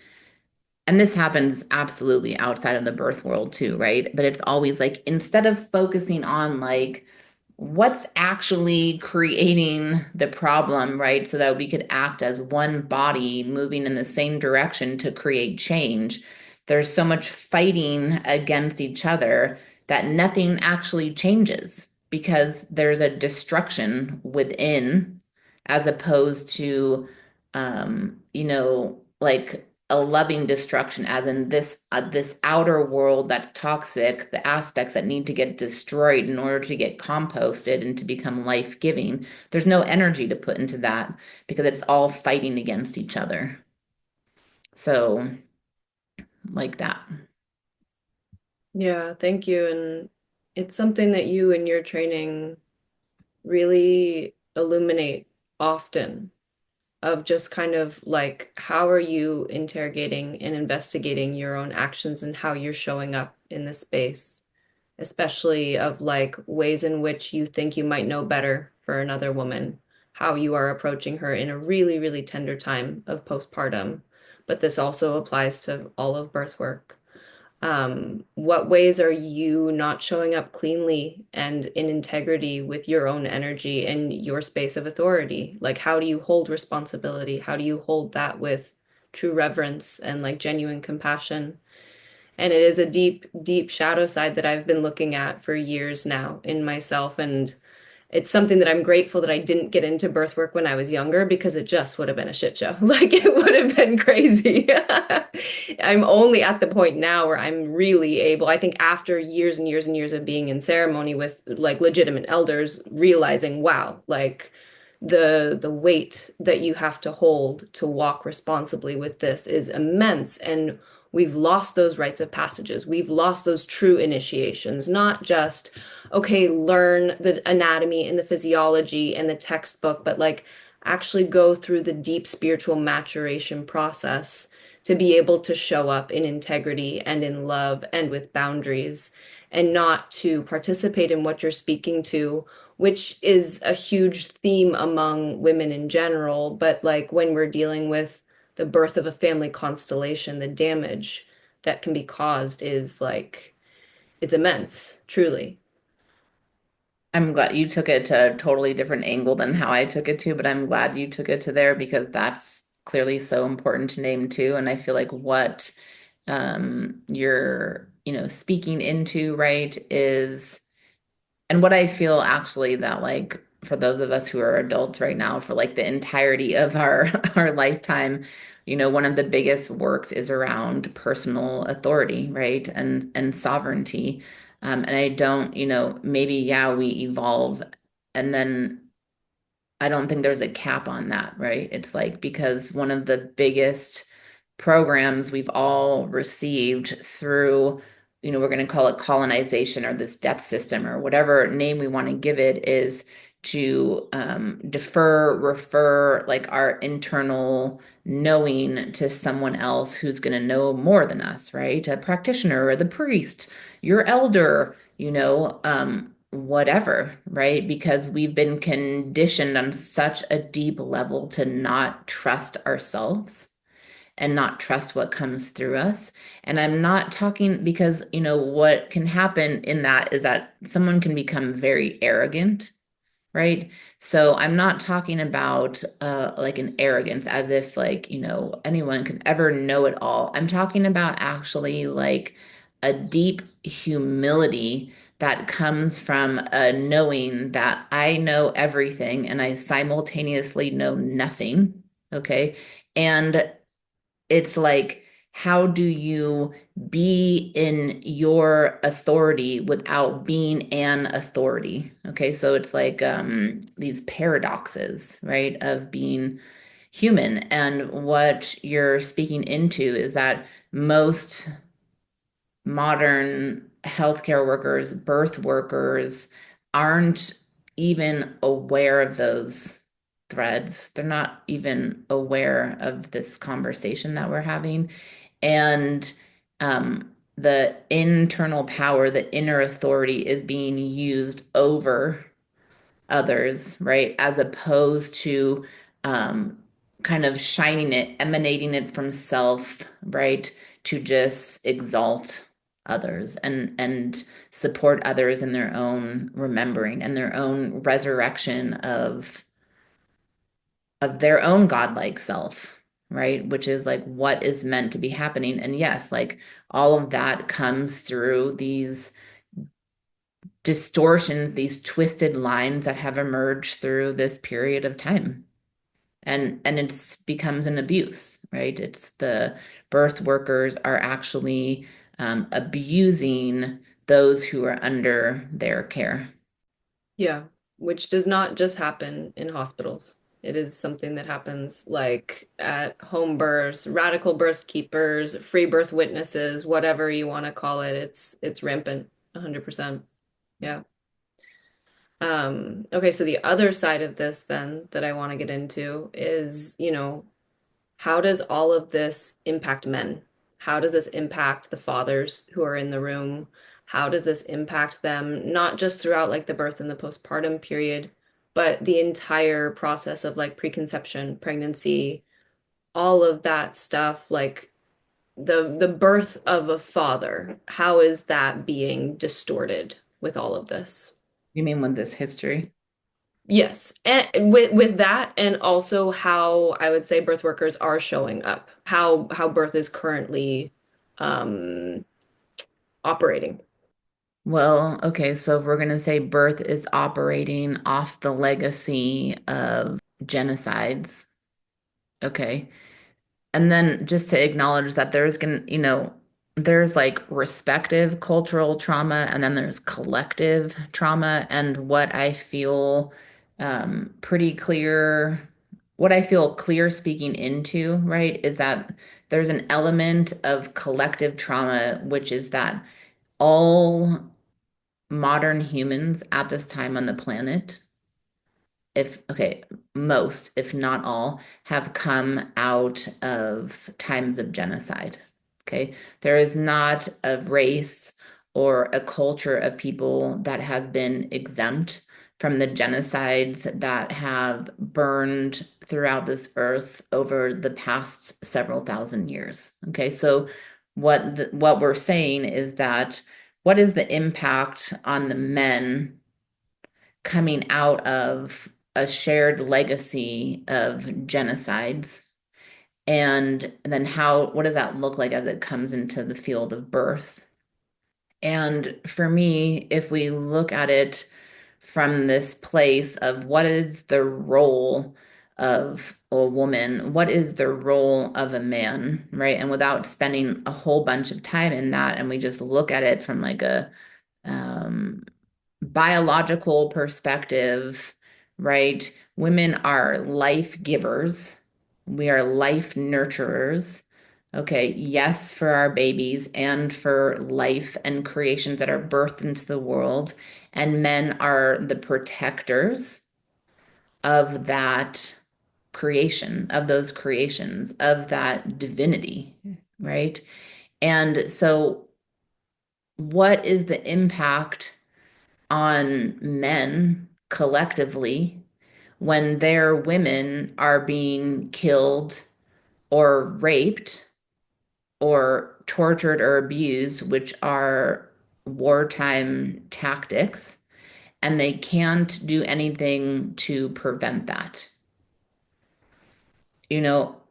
and this happens absolutely outside of the birth world too, right? But it's always like instead of focusing on like what's actually creating the problem, right? So that we could act as one body moving in the same direction to create change. There's so much fighting against each other that nothing actually changes because there's a destruction within as opposed to like a loving destruction, as in this outer world that's toxic, the aspects that need to get destroyed in order to get composted and to become life-giving. There's no energy to put into that because it's all fighting against each other. So, like that. Yeah, thank you. And it's something that you and your training really illuminate often, of just kind of like how are you interrogating and investigating your own actions and how you're showing up in this space, especially of like ways in which you think you might know better for another woman, how you are approaching her in a really, really tender time of postpartum. But this also applies to all of birth work. What ways are you not showing up cleanly and in integrity with your own energy and your space of authority? Like, how do you hold responsibility? How do you hold that with true reverence and like genuine compassion? And it is a deep, deep shadow side that I've been looking at for years now in myself. And it's something that I'm grateful that I didn't get into birth work when I was younger because it just would have been a shit show. Like it would have been crazy. I'm only at the point now where I'm really able, I think after years and years and years of being in ceremony with like legitimate elders, realizing, wow, like the weight that you have to hold to walk responsibly with this is immense. And we've lost those rites of passages. We've lost those true initiations, not just, okay, learn the anatomy and the physiology and the textbook, but like actually go through the deep spiritual maturation process to be able to show up in integrity and in love and with boundaries and not to participate in what you're speaking to, which is a huge theme among women in general. But like when we're dealing with the birth of a family constellation, the damage that can be caused is like, it's immense, truly. I'm glad you took it to a totally different angle than how I took it to, but I'm glad you took it to there because that's clearly so important to name too. And I feel like what you're, speaking into, right, is and what I feel actually that like for those of us who are adults right now, for like the entirety of our our lifetime, one of the biggest works is around personal authority, right? And sovereignty. And I don't, maybe yeah, we evolve and then I don't think there's a cap on that, right? It's like because one of the biggest programs we've all received through, we're going to call it colonization or this death system or whatever name we want to give it is to refer like our internal knowing to someone else who's going to know more than us, right? A practitioner or the priest, your elder, whatever, right? Because we've been conditioned on such a deep level to not trust ourselves and not trust what comes through us. And I'm not talking because, what can happen in that is that someone can become very arrogant, right? So I'm not talking about like an arrogance as if like, anyone can ever know it all. I'm talking about actually like a deep humility that comes from a knowing that I know everything and I simultaneously know nothing. Okay. And it's like, how do you be in your authority without being an authority? Okay, so it's like these paradoxes, right, of being human. And what you're speaking into is that most modern healthcare workers, birth workers aren't even aware of those threads. They're not even aware of this conversation that we're having. And the internal power, the inner authority is being used over others, right? As opposed to um, kind of shining it, emanating it from self, right? To just exalt others and support others in their own remembering and their own resurrection of their own godlike self, right? Which is like what is meant to be happening. And yes, like all of that comes through these distortions, these twisted lines that have emerged through this period of time. And it's becomes an abuse, right? It's the birth workers are actually abusing those who are under their care. Yeah, which does not just happen in hospitals. It is something that happens like at home births, radical birth keepers, free birth witnesses, whatever you want to call it. It's rampant, 100%. Yeah. Okay, so the other side of this then that I want to get into is, how does all of this impact men? How does this impact the fathers who are in the room? How does this impact them, not just throughout like the birth and the postpartum period, but the entire process of like preconception, pregnancy, all of that stuff, like the birth of a father, how is that being distorted with all of this? You mean with this history? Yes, and with that, and also how I would say birth workers are showing up, how birth is currently um operating. Well, okay, so if we're going to say birth is operating off the legacy of genocides, okay. And then just to acknowledge that there's like respective cultural trauma and then there's collective trauma. And pretty clear, what I feel clear speaking into, right, is that there's an element of collective trauma, which is that all modern humans at this time on the planet, if okay, most, if not all, have come out of times of genocide. Okay. There is not a race or a culture of people that has been exempt from the genocides that have burned throughout this earth over the past several thousand years. Okay. So what we're saying is that what is the impact on the men coming out of a shared legacy of genocides? And then what does that look like as it comes into the field of birth? And for me, if we look at it from this place of what is the role of a woman, what is the role of a man, right? And without spending a whole bunch of time in that, and we just look at it from like a um, biological perspective, right? Women are life givers. We are life nurturers. Okay, yes, for our babies and for life and creations that are birthed into the world. And men are the protectors of that creation, of those creations, of that divinity, right? And so, what is the impact on men collectively when their women are being killed or raped or tortured or abused, which are wartime tactics, and they can't do anything to prevent that?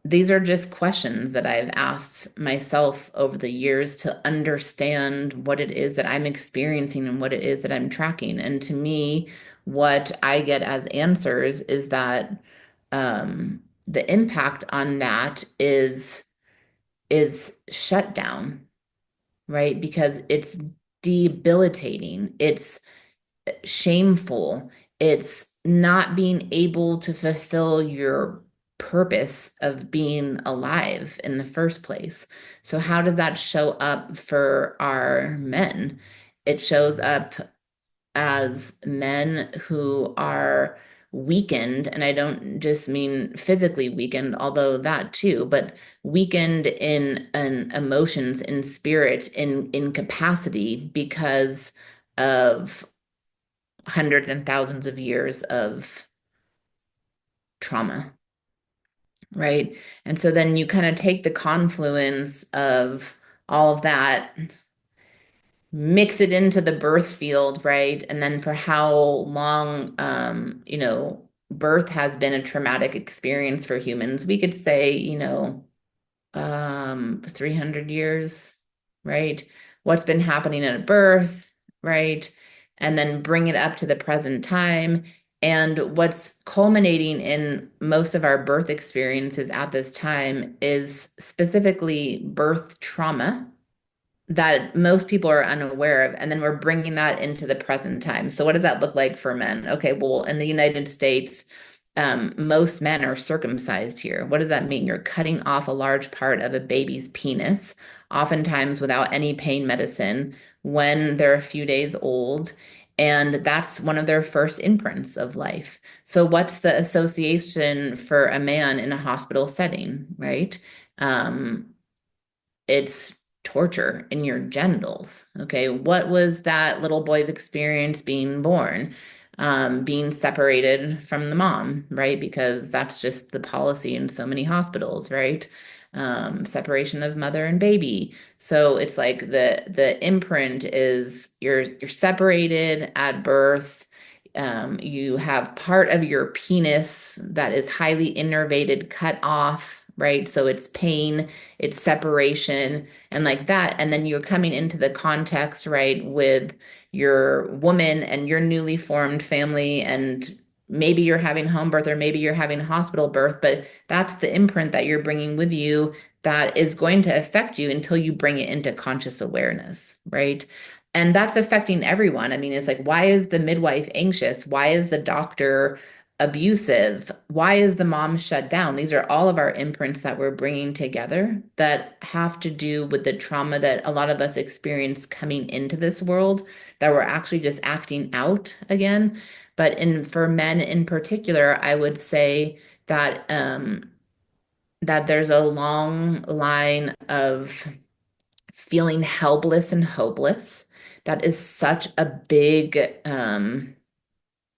These are just questions that I've asked myself over the years to understand what it is that I'm experiencing and what it is that I'm tracking. And to me, what I get as answers is that the impact on that is shut down, right? Because it's debilitating. It's shameful. It's not being able to fulfill your purpose of being alive in the first place. So, how does that show up for our men? It shows up as men who are weakened, and I don't just mean physically weakened, although that too, but weakened in emotions, in spirit, in capacity because of hundreds and thousands of years of trauma, right? And so then you kind of take the confluence of all of that, mix it into the birth field, right? And then for how long, birth has been a traumatic experience for humans, we could say, 300 years, right? What's been happening at birth, right? And then bring it up to the present time. And what's culminating in most of our birth experiences at this time is specifically birth trauma that most people are unaware of. And then we're bringing that into the present time. So, what does that look like for men? Okay, well, in the United States, most men are circumcised here. What does that mean? You're cutting off a large part of a baby's penis, oftentimes without any pain medicine, when they're a few days old. And that's one of their first imprints of life. So, what's the association for a man in a hospital setting, right? Um, it's torture in your genitals. Okay. What was that little boy's experience being born? Being separated from the mom, right? Because that's just the policy in so many hospitals, right? Separation of mother and baby. So it's like the imprint is you're separated at birth. You have part of your penis that is highly innervated cut off right? So it's pain, it's separation, and like that. And then you're coming into the context, right, with your woman and your newly formed family, and maybe you're having home birth or maybe you're having hospital birth, but that's the imprint that you're bringing with you that is going to affect you until you bring it into conscious awareness, right? And that's affecting everyone. I mean, it's like, why is the midwife anxious? Why is the doctor abusive? Why is the mom shut down? These are all of our imprints that we're bringing together that have to do with the trauma that a lot of us experience coming into this world that we're actually just acting out again. But in for men in particular, I would say that that there's a long line of feeling helpless and hopeless. That is such a big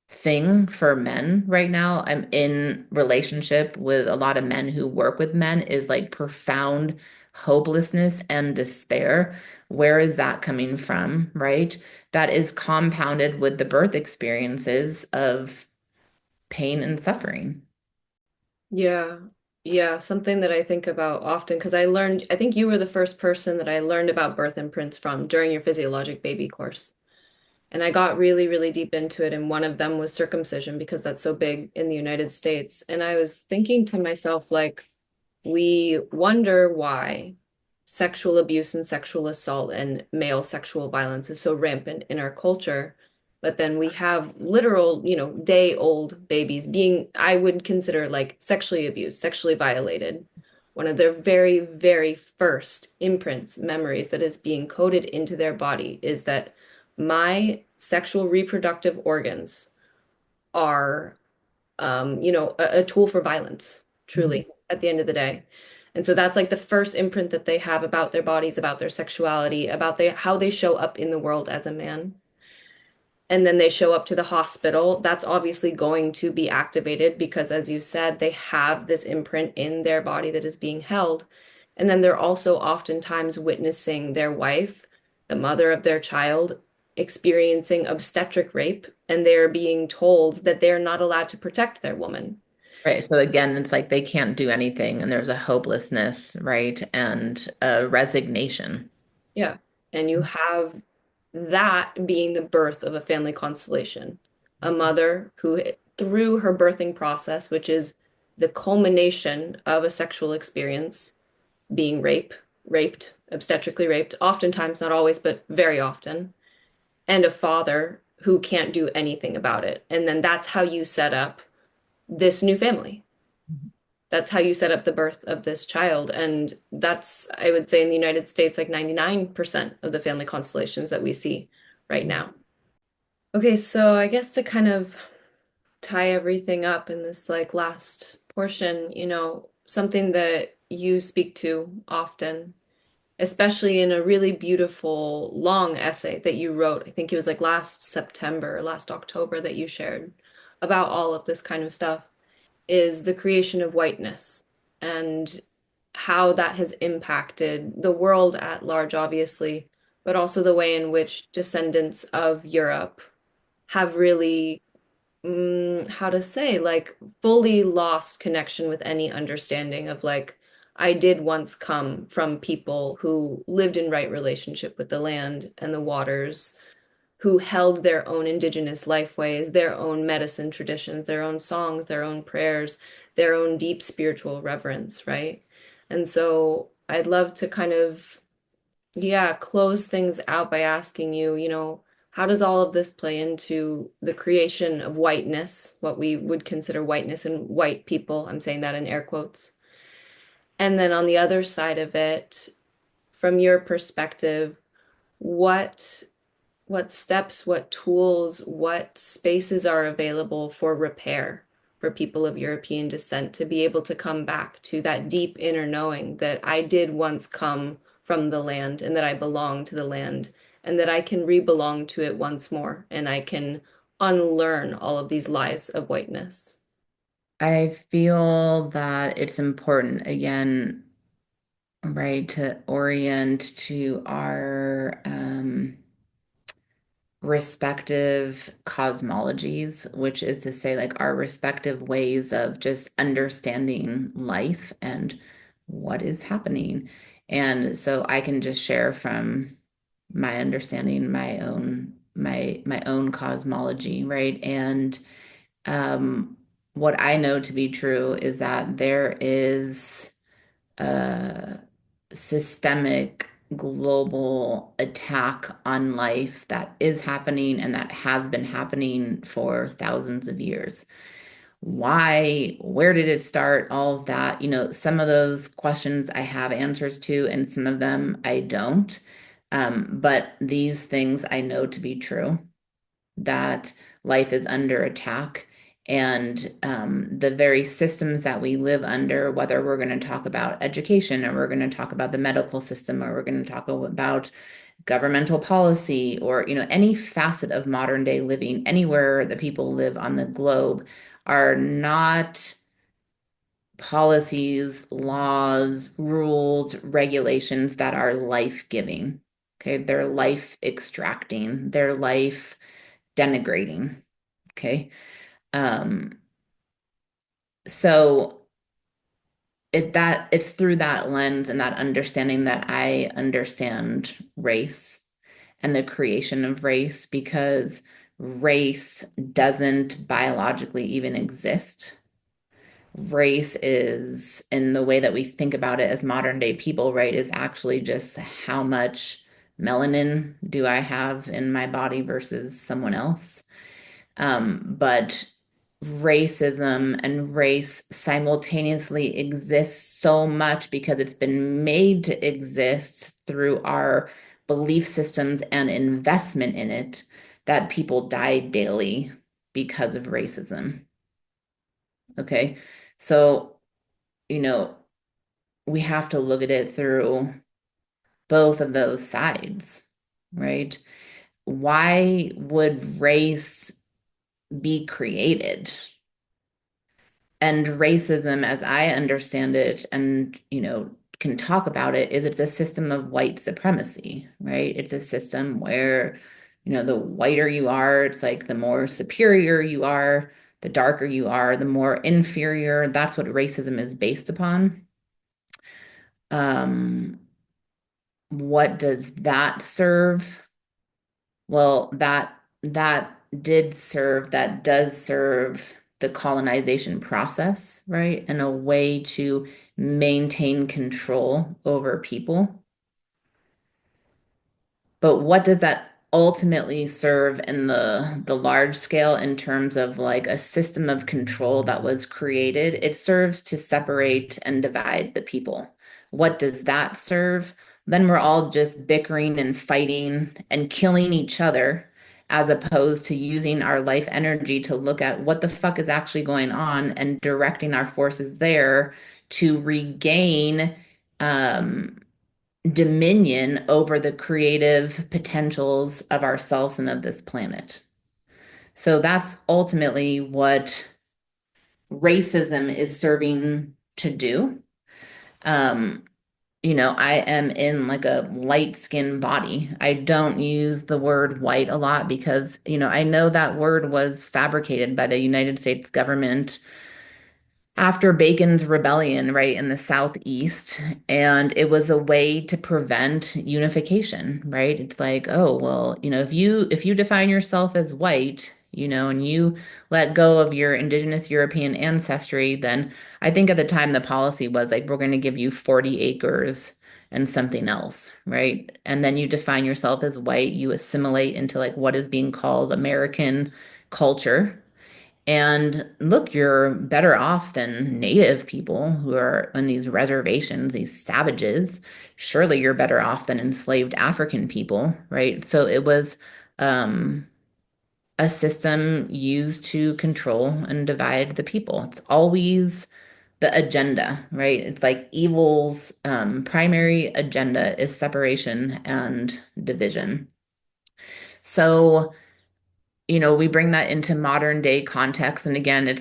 thing for men right now. I'm in relationship with a lot of men who work with men is like profound hopelessness and despair. Where is that coming from, right? That is compounded with the birth experiences of pain and suffering. Yeah. Yeah, something that I think about often because I think you were the first person that I learned about birth imprints from during your physiologic baby course. And I got really, really deep into it. And one of them was circumcision because that's so big in the United States. And I was thinking to myself, like, we wonder why sexual abuse and sexual assault and male sexual violence is so rampant in our culture. But then we have literal, day-old babies being, I would consider like sexually abused, sexually violated. One of their very, very first imprints, memories that is being coded into their body is that my sexual reproductive organs are a tool for violence, Mhm. truly, at the end of the day. And so that's like the first imprint that they have about their bodies, about their sexuality, about how they show up in the world as a man. And then they show up to the hospital. That's obviously going to be activated because, as you said, they have this imprint in their body that is being held. And then they're also oftentimes witnessing their wife, the mother of their child, experiencing obstetric rape, and they're being told that they're not allowed to protect their woman. Right. So again, it's like they can't do anything and there's a hopelessness, right? And a resignation. Yeah. And you have that being the birth of a family constellation. A mother who, through her birthing process, which is the culmination of a sexual experience, being raped, obstetrically raped, oftentimes, not always, but very often, and a father who can't do anything about it. And then that's how you set up this new family. That's how you set up the birth of this child. And that's, I would say, in the United States, like 99% of the family constellations that we see right now. Okay, so I guess to kind of tie everything up in this like last portion, something that you speak to often, especially in a really beautiful long essay that you wrote. I think it was like last September, last October that you shared about all of this kind of stuff, is the creation of whiteness and how that has impacted the world at large, obviously, but also the way in which descendants of Europe have really, how to say, like fully lost connection with any understanding of like, I did once come from people who lived in right relationship with the land and the waters, who held their own indigenous lifeways, their own medicine traditions, their own songs, their own prayers, their own deep spiritual reverence, right? And so I'd love to kind of, yeah, close things out by asking you, how does all of this play into the creation of whiteness, what we would consider whiteness in white people? I'm saying that in air quotes. And then on the other side of it, from your perspective, what what steps, what tools, what spaces are available for repair for people of European descent to be able to come back to that deep inner knowing that I did once come from the land and that I belong to the land and that I can re-belong to it once more and I can unlearn all of these lies of whiteness. I feel that it's important, again, right, to orient to our respective cosmologies, which is to say, like our respective ways of just understanding life and what is happening. And so I can just share from my understanding, my own cosmology, right? And um, what I know to be true is that there is a systemic global attack on life that is happening and that has been happening for thousands of years. Why? Where did it start? All of that. Some of those questions I have answers to, and some of them I don't. But these things I know to be true, that life is under attack. And the very systems that we live under, whether we're going to talk about education or we're going to talk about the medical system or we're going to talk about governmental policy or any facet of modern day living, anywhere that people live on the globe, are not policies, laws, rules, regulations that are life-giving. Okay, they're life extracting, they're life denigrating. Okay. Um, so it's through that lens and that understanding that I understand race and the creation of race, because race doesn't biologically even exist. Race is, in the way that we think about it as modern day people, right, is actually just how much melanin do I have in my body versus someone else. But racism and race simultaneously exists so much because it's been made to exist through our belief systems and investment in it, that people die daily because of racism. Okay. So, you know, we have to look at it through both of those sides, right? Why would race be created? And racism, as I understand it, and can talk about it, is it's a system of white supremacy, right? It's a system where, the whiter you are, it's like the more superior you are, the darker you are, the more inferior. That's what racism is based upon. Um, what does that serve? Well, that does serve the colonization process, right? And a way to maintain control over people. But what does that ultimately serve in the large scale, in terms of like a system of control that was created? It serves to separate and divide the people. What does that serve? Then we're all just bickering and fighting and killing each other, as opposed to using our life energy to look at what the fuck is actually going on and directing our forces there to regain um, dominion over the creative potentials of ourselves and of this planet. So that's ultimately what racism is serving to do. Um, I am in like a light skin body. I don't use the word white a lot because, I know that word was fabricated by the United States government after Bacon's rebellion, right, in the Southeast. And it was a way to prevent unification, right? It's like, oh, well, if you define yourself as white, and you let go of your indigenous European ancestry, then I think at the time the policy was like, we're going to give you 40 acres and something else, right? And then you define yourself as white, you assimilate into like what is being called American culture. And look, you're better off than native people who are on these reservations, these savages. Surely you're better off than enslaved African people, right? So it was um, a system used to control and divide the people. It's always the agenda, right? It's like evil's primary agenda is separation and division. So, we bring that into modern day context. And again,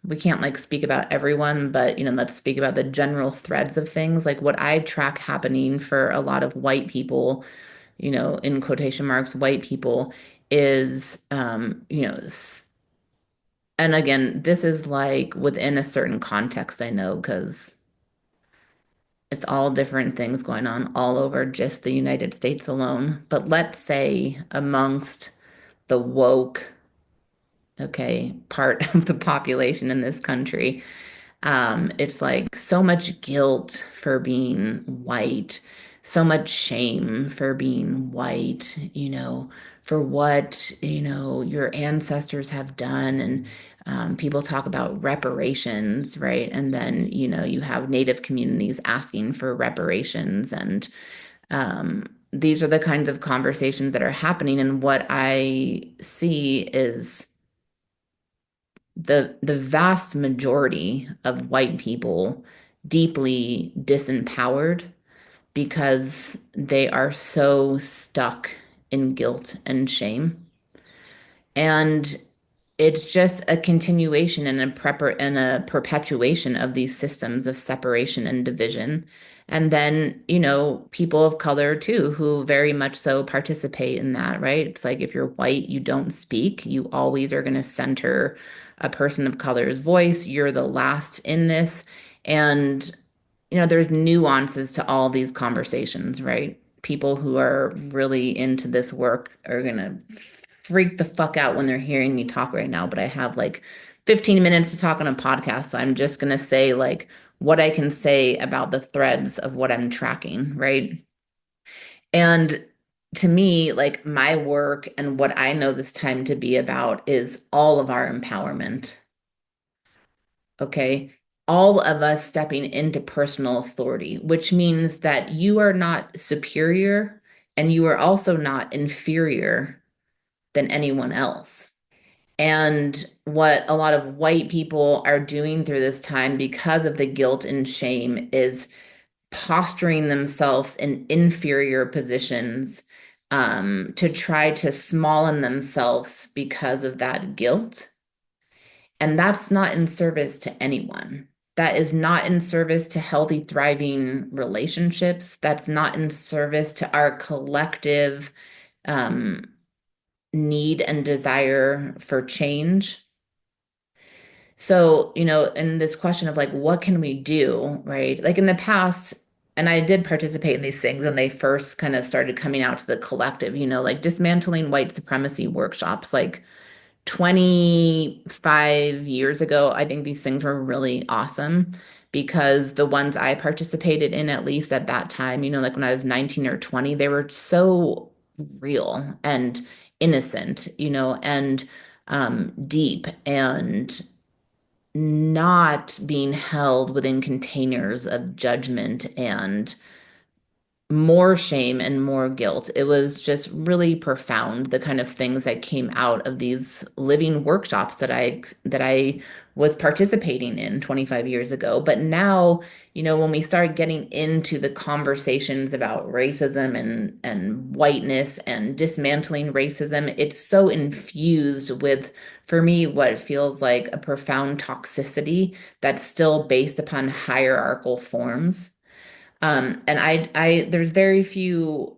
we can't like speak about everyone, but let's speak about the general threads of things. Like what I track happening for a lot of white people in quotation marks, white people is, and again, this is like within a certain context, I know, because it's all different things going on all over just the United States alone. But let's say amongst the woke, okay, part of the population in this country, it's like so much guilt for being white, so much shame for being white, for what, your ancestors have done. And people talk about reparations, right? And then, you have Native communities asking for reparations. And these are the kinds of conversations that are happening. And what I see is the vast majority of white people deeply disempowered because they are so stuck in guilt and shame. And it's just a continuation and a perpetuation of these systems of separation and division. And then, people of color too, who very much so participate in that, right? It's like if you're white, you don't speak. You always are going to center a person of color's voice. You're the last in this. And there's nuances to all these conversations, right? People who are really into this work are gonna freak the fuck out when they're hearing me talk right now, but I have like 15 minutes to talk on a podcast, so I'm just gonna say like what I can say about the threads of what I'm tracking, right? And to me, like my work and what I know this time to be about is all of our empowerment. Okay. All of us stepping into personal authority, which means that you are not superior and you are also not inferior than anyone else. And what a lot of white people are doing through this time because of the guilt and shame is posturing themselves in inferior positions to try to small themselves because of that guilt. And that's not in service to anyone. That is not in service to healthy, thriving relationships. That's not in service to our collective um, need and desire for change. So, in this question of like, what can we do, right? Like in the past, and I did participate in these things when they first kind of started coming out to the collective, like dismantling white supremacy workshops, like 25 years ago, I think these things were really awesome because the ones I participated in, at least at that time, like when I was 19 or 20, they were so real and innocent, and deep and not being held within containers of judgment and more shame and more guilt. It was just really profound, the kind of things that came out of these living workshops that I was participating in 25 years ago. But now, when we start getting into the conversations about racism and whiteness and dismantling racism, it's so infused with, for me, what feels like a profound toxicity that's still based upon hierarchical forms. And there's very few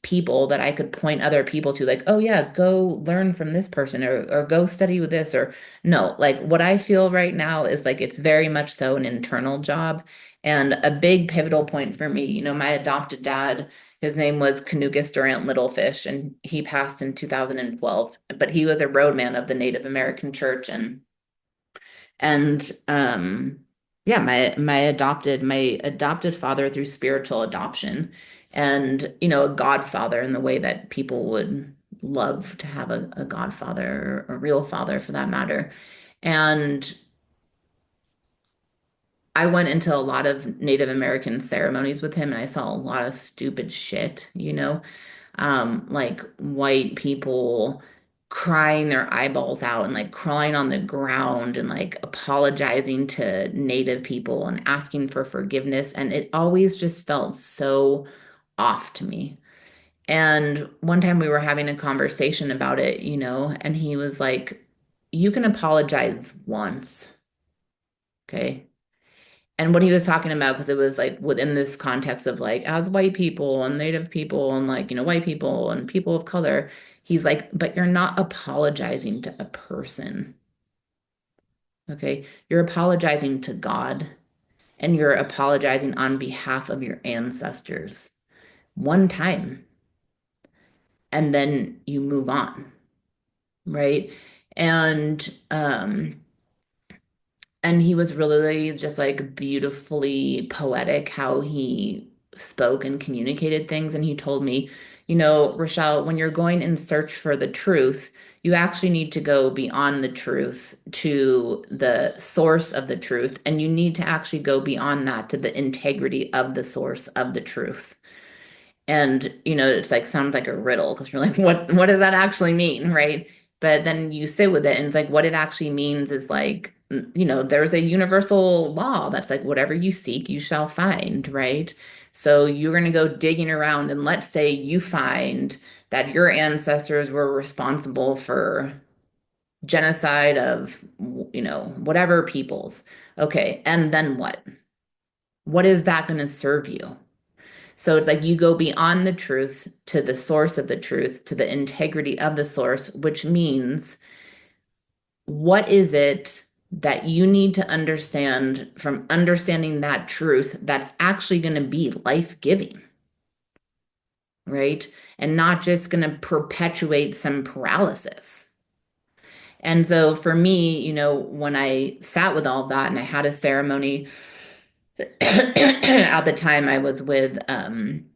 people that I could point other people to, like, oh yeah, go learn from this person or go study with this or no, like what I feel right now is like it's very much so an internal job. And a big pivotal point for me, my adopted dad, his name was Canucus Durant Littlefish, and he passed in 2012, but he was a roadman of the Native American Church. And yeah, my adopted father through spiritual adoption, and a godfather in the way that people would love to have a godfather or a real father for that matter. And I went into a lot of Native American ceremonies with him and I saw a lot of stupid shit. Like white people crying their eyeballs out and like crawling on the ground and like apologizing to Native people and asking for forgiveness. And it always just felt so off to me. And one time we were having a conversation about it, and he was like, you can apologize once, okay? And what he was talking about, because it was like within this context of like as white people and native people and like, white people and people of color, he's like, but you're not apologizing to a person. Okay. You're apologizing to God and you're apologizing on behalf of your ancestors one time, and then you move on, right? And and he was really just like beautifully poetic how he spoke and communicated things. And he told me, Rochelle, when you're going in search for the truth, you actually need to go beyond the truth to the source of the truth. And you need to actually go beyond that to the integrity of the source of the truth. And it's like sounds like a riddle because you're like, what does that actually mean, right? But then you sit with it and it's like what it actually means is like, there's a universal law that's like whatever you seek, you shall find, right? So you're going to go digging around and let's say you find that your ancestors were responsible for genocide of, whatever peoples. Okay, and then what? What is that going to serve you? So it's like you go beyond the truth to the source of the truth, to the integrity of the source, which means what is it that you need to understand from understanding that truth that's actually going to be life-giving, right? And not just going to perpetuate some paralysis. And so for me, when I sat with all of that and I had a ceremony, at the time I was with an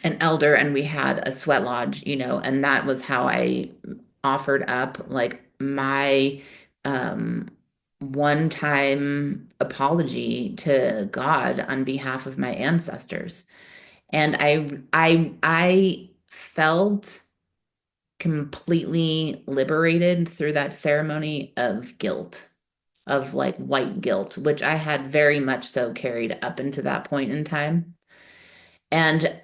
elder and we had a sweat lodge, and that was how I offered up like my um one time apology to God on behalf of my ancestors. And I felt completely liberated through that ceremony of guilt, of like white guilt, which I had very much so carried up into that point in time. And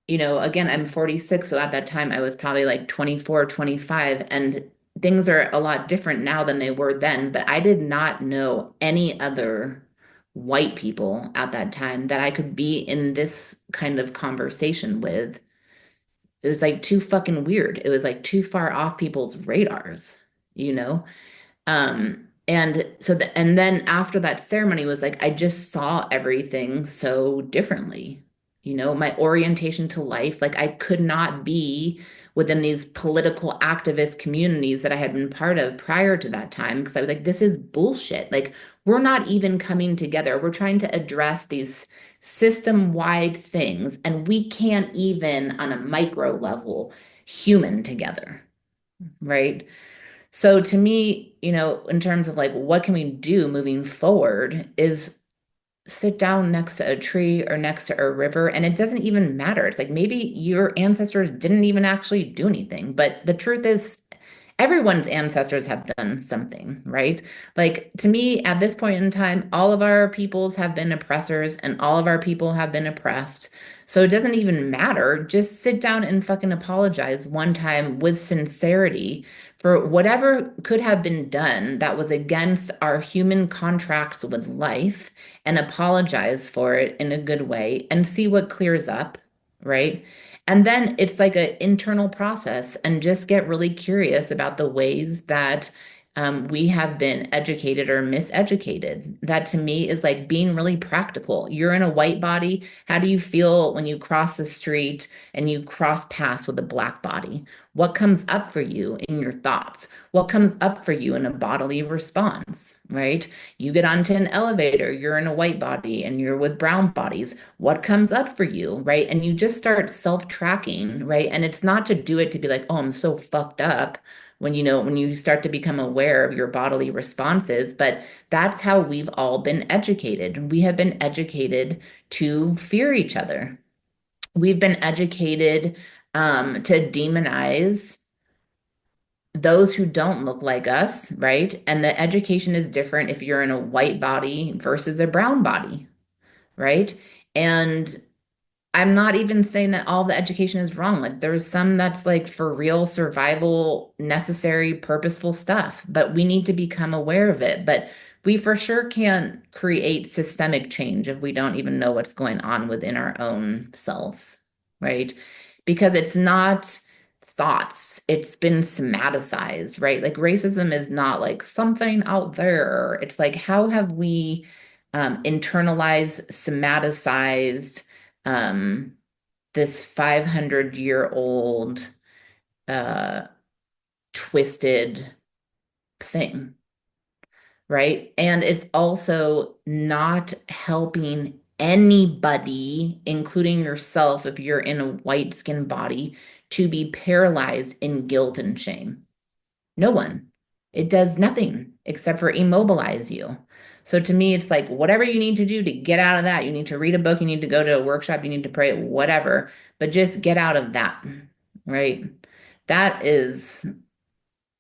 again, I'm 46, so at that time I was probably like 24, 25, and things are a lot different now than they were then, but I did not know any other white people at that time that I could be in this kind of conversation with. It was like too fucking weird. It was like too far off people's radars, you know? And then after that ceremony was like, I just saw everything so differently. My orientation to life, like I could not be within these political activist communities that I had been part of prior to that time because I was like, this is bullshit. Like, we're not even coming together. We're trying to address these system-wide things, and we can't even on a micro level human together, right? So to me, in terms of like what can we do moving forward is sit down next to a tree or next to a river and it doesn't even matter. It's like maybe your ancestors didn't even actually do anything, but the truth is everyone's ancestors have done something, right? Like to me, at this point in time, all of our peoples have been oppressors and all of our people have been oppressed. So it doesn't even matter. Just sit down and fucking apologize one time with sincerity for whatever could have been done that was against our human contracts with life and apologize for it in a good way and see what clears up, right? And then it's like an internal process and just get really curious about the ways that we have been educated or miseducated. That to me is like being really practical. You're in a white body. How do you feel when you cross the street and you cross paths with a black body? What comes up for you in your thoughts? What comes up for you in a bodily response, right? You get onto an elevator, you're in a white body and you're with brown bodies. What comes up for you, right? And you just start self-tracking, right? And it's not to do it to be like, oh, I'm so fucked up when you start to become aware of your bodily responses, but that's how we've all been educated. We have been educated to fear each other. We've been educated to demonize those who don't look like us, right? And the education is different if you're in a white body versus a brown body, right? And I'm not even saying that all the education is wrong. Like there's some that's like for real survival, necessary, purposeful stuff, but we need to become aware of it. But we for sure can't create systemic change if we don't even know what's going on within our own selves, right? Because it's not thoughts, it's been somaticized, right? Like racism is not like something out there. It's like, how have we internalized, somaticized um, this 500-year-old uh, twisted thing, right? And it's also not helping anybody, including yourself, if you're in a white skin body, to be paralyzed in guilt and shame. No one. It does nothing except for immobilize you. So to me, it's like whatever you need to do to get out of that. You need to read a book, you need to go to a workshop, you need to pray, whatever, but just get out of that, right? That is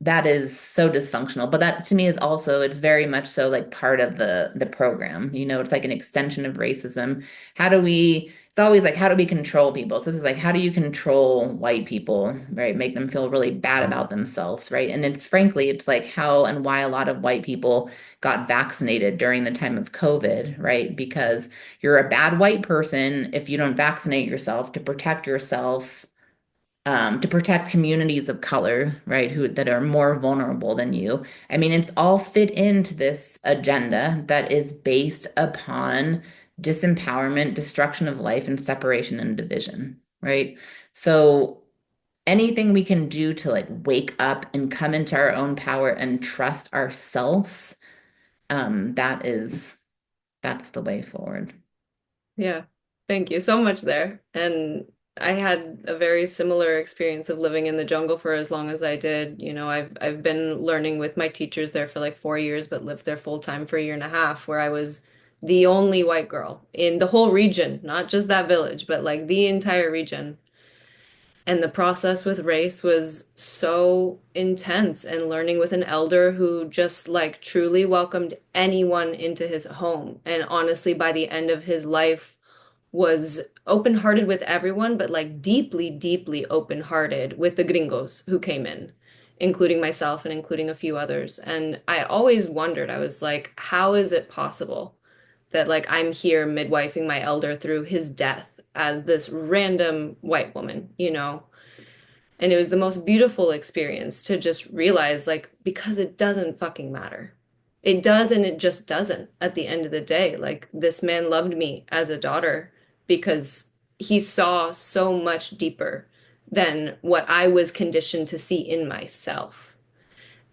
that is so dysfunctional, but that to me is also, it's very much so like part of the program. It's like an extension of racism. How do we It's always like, how do we control people? So this is like, how do you control white people, right? Make them feel really bad about themselves, right? And it's frankly, it's like how and why a lot of white people got vaccinated during the time of COVID, right? Because you're a bad white person if you don't vaccinate yourself to protect yourself, to protect communities of color, right, who that are more vulnerable than you. I mean, it's all fit into this agenda that is based upon disempowerment, destruction of life, and separation and division, right? So anything we can do to like wake up and come into our own power and trust ourselves, that's the way forward. Yeah. Thank you so much there. And I had a very similar experience of living in the jungle for as long as I did. I've been learning with my teachers there for like 4 years, but lived there full time for a year and a half, where I was the only white girl in the whole region, not just that village, but like the entire region. And the process with race was so intense, and learning with an elder who just like truly welcomed anyone into his home. And honestly, by the end of his life, was open-hearted with everyone, but like deeply, deeply open-hearted with the gringos who came in, including myself and including a few others. And I always wondered, I was like, how is it possible that like I'm here midwifing my elder through his death as this random white woman? And it was the most beautiful experience to just realize, like, because it doesn't fucking matter. It does, and it just doesn't at the end of the day. Like, this man loved me as a daughter because he saw so much deeper than what I was conditioned to see in myself.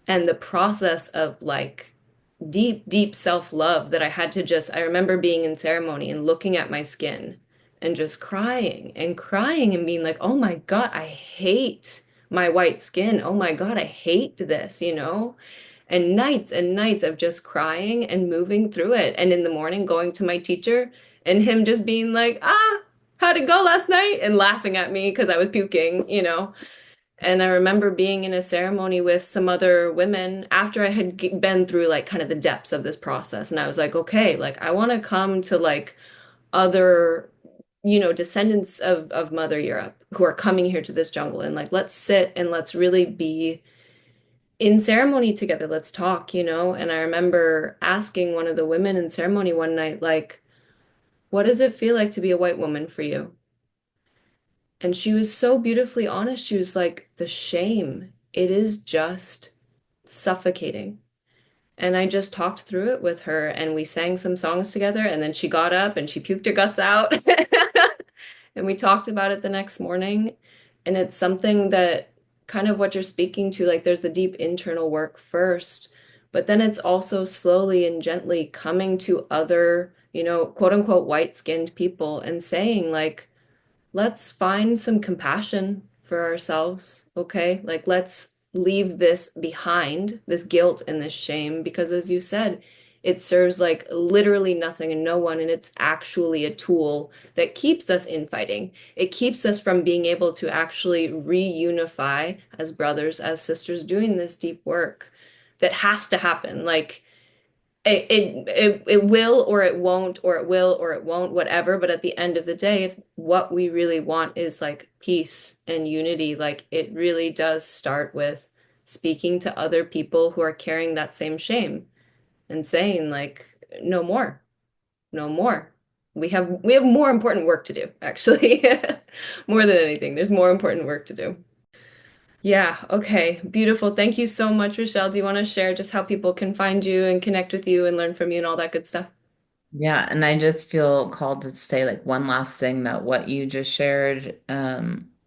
And the process of like deep, deep self-love that I had to just, I remember being in ceremony and looking at my skin and just crying and being like, oh my God, I hate my white skin. Oh my God, I hate this. And nights of just crying and moving through it. And in the morning, going to my teacher and him just being like, how'd it go last night? And laughing at me because I was puking. And I remember being in a ceremony with some other women after I had been through like kind of the depths of this process. And I was like, okay, like I want to come to like other, descendants of Mother Europe who are coming here to this jungle, and like let's sit and let's really be in ceremony together. Let's talk. And I remember asking one of the women in ceremony one night, like, what does it feel like to be a white woman for you? And she was so beautifully honest. She was like, the shame, it is just suffocating. And I just talked through it with her, and we sang some songs together, and then she got up and she puked her guts out. And we talked about it the next morning. And it's something that kind of what you're speaking to, like there's the deep internal work first, but then it's also slowly and gently coming to other, quote unquote, white-skinned people and saying, like, let's find some compassion for ourselves, okay? Like, let's leave this behind, this guilt and this shame, because as you said, it serves like literally nothing and no one, and it's actually a tool that keeps us infighting. It keeps us from being able to actually reunify as brothers, as sisters, doing this deep work that has to happen. Like, it will or it won't, or it will or it won't, whatever. But at the end of the day, if what we really want is like peace and unity, like it really does start with speaking to other people who are carrying that same shame. and saying like, no more, no more. We have more important work to do, actually. More than anything, there's more important work to do. Yeah, okay. Beautiful. Thank you so much, Rochelle. Do you want to share just how people can find you and connect with you and learn from you and all that good stuff? Yeah, and I just feel called to say like one last thing that what you just shared,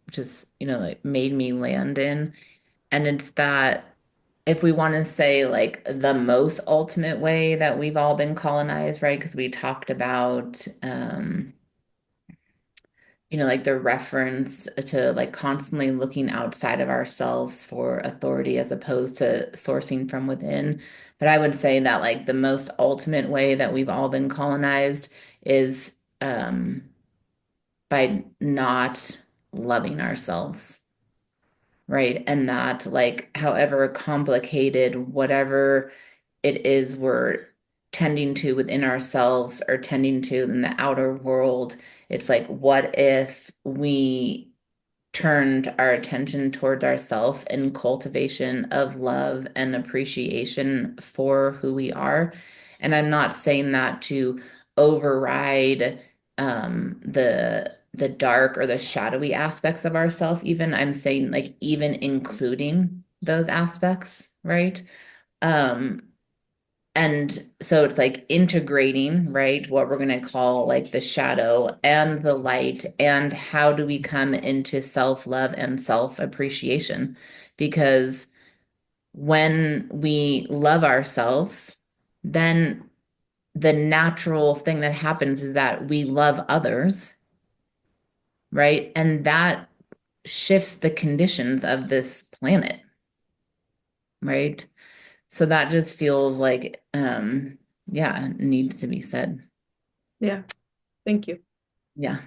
just, like made me land in. And it's that if we want to say like the most ultimate way that we've all been colonized, right? Because we talked about like the reference to like constantly looking outside of ourselves for authority as opposed to sourcing from within. But I would say that like the most ultimate way that we've all been colonized is by not loving ourselves, right? And that like however complicated whatever it is we're tending to within ourselves or tending to in the outer world, it's like what if we turned our attention towards ourselves in cultivation of love and appreciation for who we are. And I'm not saying that to override the dark or the shadowy aspects of ourself even. I'm saying like even including those aspects, right? Um, and so it's like integrating, right? What we're going to call like the shadow and the light. And how do we come into self-love and self-appreciation? Because when we love ourselves, then the natural thing that happens is that we love others, right? And that shifts the conditions of this planet, right? So that just feels like, yeah, it needs to be said. Yeah, thank you. Yeah.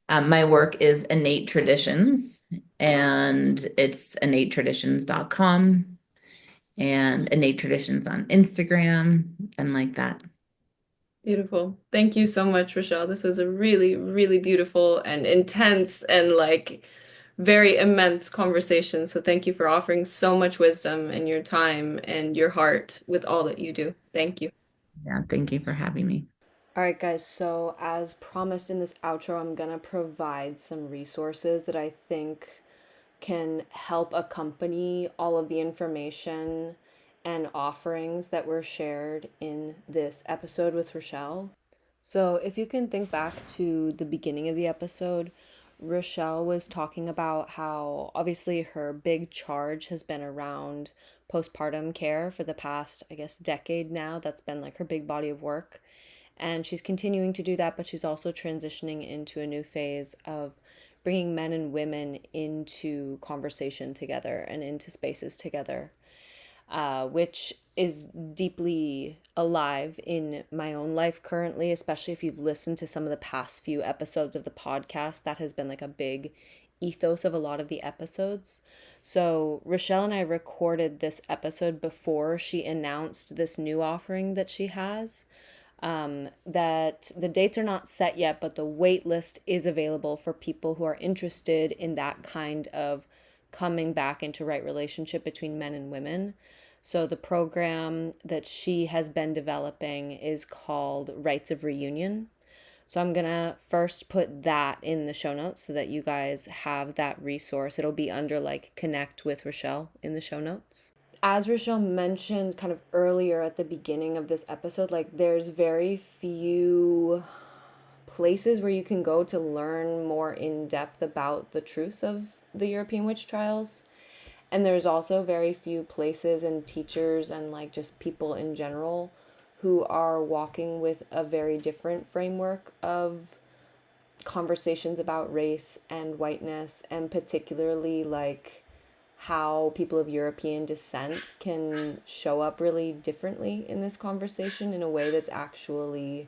My work is Innate Traditions, and it's innatetraditions.com and Innate Traditions on Instagram and like that. Beautiful. Thank you so much, Rochelle. This was a really, really beautiful and intense and like very immense conversation. So thank you for offering so much wisdom and your time and your heart with all that you do. Thank you. Yeah, thank you for having me. All right, guys. So, as promised in this outro, I'm going to provide some resources that I think can help accompany all of the information and offerings that were shared in this episode with Rochelle. So, if you can think back to the beginning of the episode, Rochelle was talking about how obviously her big charge has been around postpartum care for the past, I guess, decade now. That's been like her big body of work. And she's continuing to do that, but she's also transitioning into a new phase of bringing men and women into conversation together and into spaces together, which is deeply alive in my own life currently, especially if you've listened to some of the past few episodes of the podcast. That has been like a big ethos of a lot of the episodes. So, Rochelle and I recorded this episode before she announced this new offering that she has. That the dates are not set yet, but the wait list is available for people who are interested in that kind of coming back into right relationship between men and women. So the program that she has been developing is called Rites of Reunion. So I'm gonna first put that in the show notes so that you guys have that resource. It'll be under like Connect with Rochelle in the show notes. As Rochelle mentioned kind of earlier at the beginning of this episode, like there's very few places where you can go to learn more in depth about the truth of the European witch trials. And there's also very few places and teachers and like just people in general who are walking with a very different framework of conversations about race and whiteness, and particularly like how people of European descent can show up really differently in this conversation in a way that's actually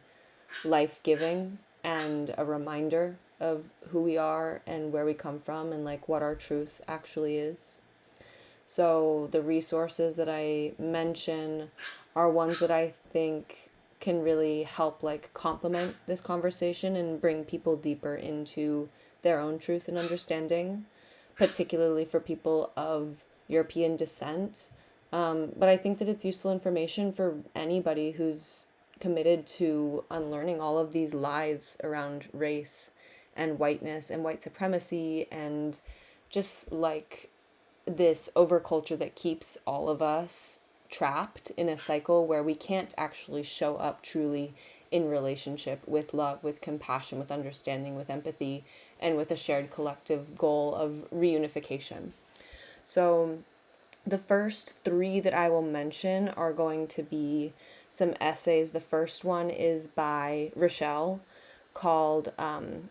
life giving and a reminder of who we are and where we come from and like what our truth actually is. So the resources that I mention are ones that I think can really help like complement this conversation and bring people deeper into their own truth and understanding, particularly for people of European descent. But I think that it's useful information for anybody who's committed to unlearning all of these lies around race and whiteness and white supremacy and just like this overculture that keeps all of us trapped in a cycle where we can't actually show up truly in relationship with love, with compassion, with understanding, with empathy, and with a shared collective goal of reunification. So, the first three that I will mention are going to be some essays. The first one is by Rachelle called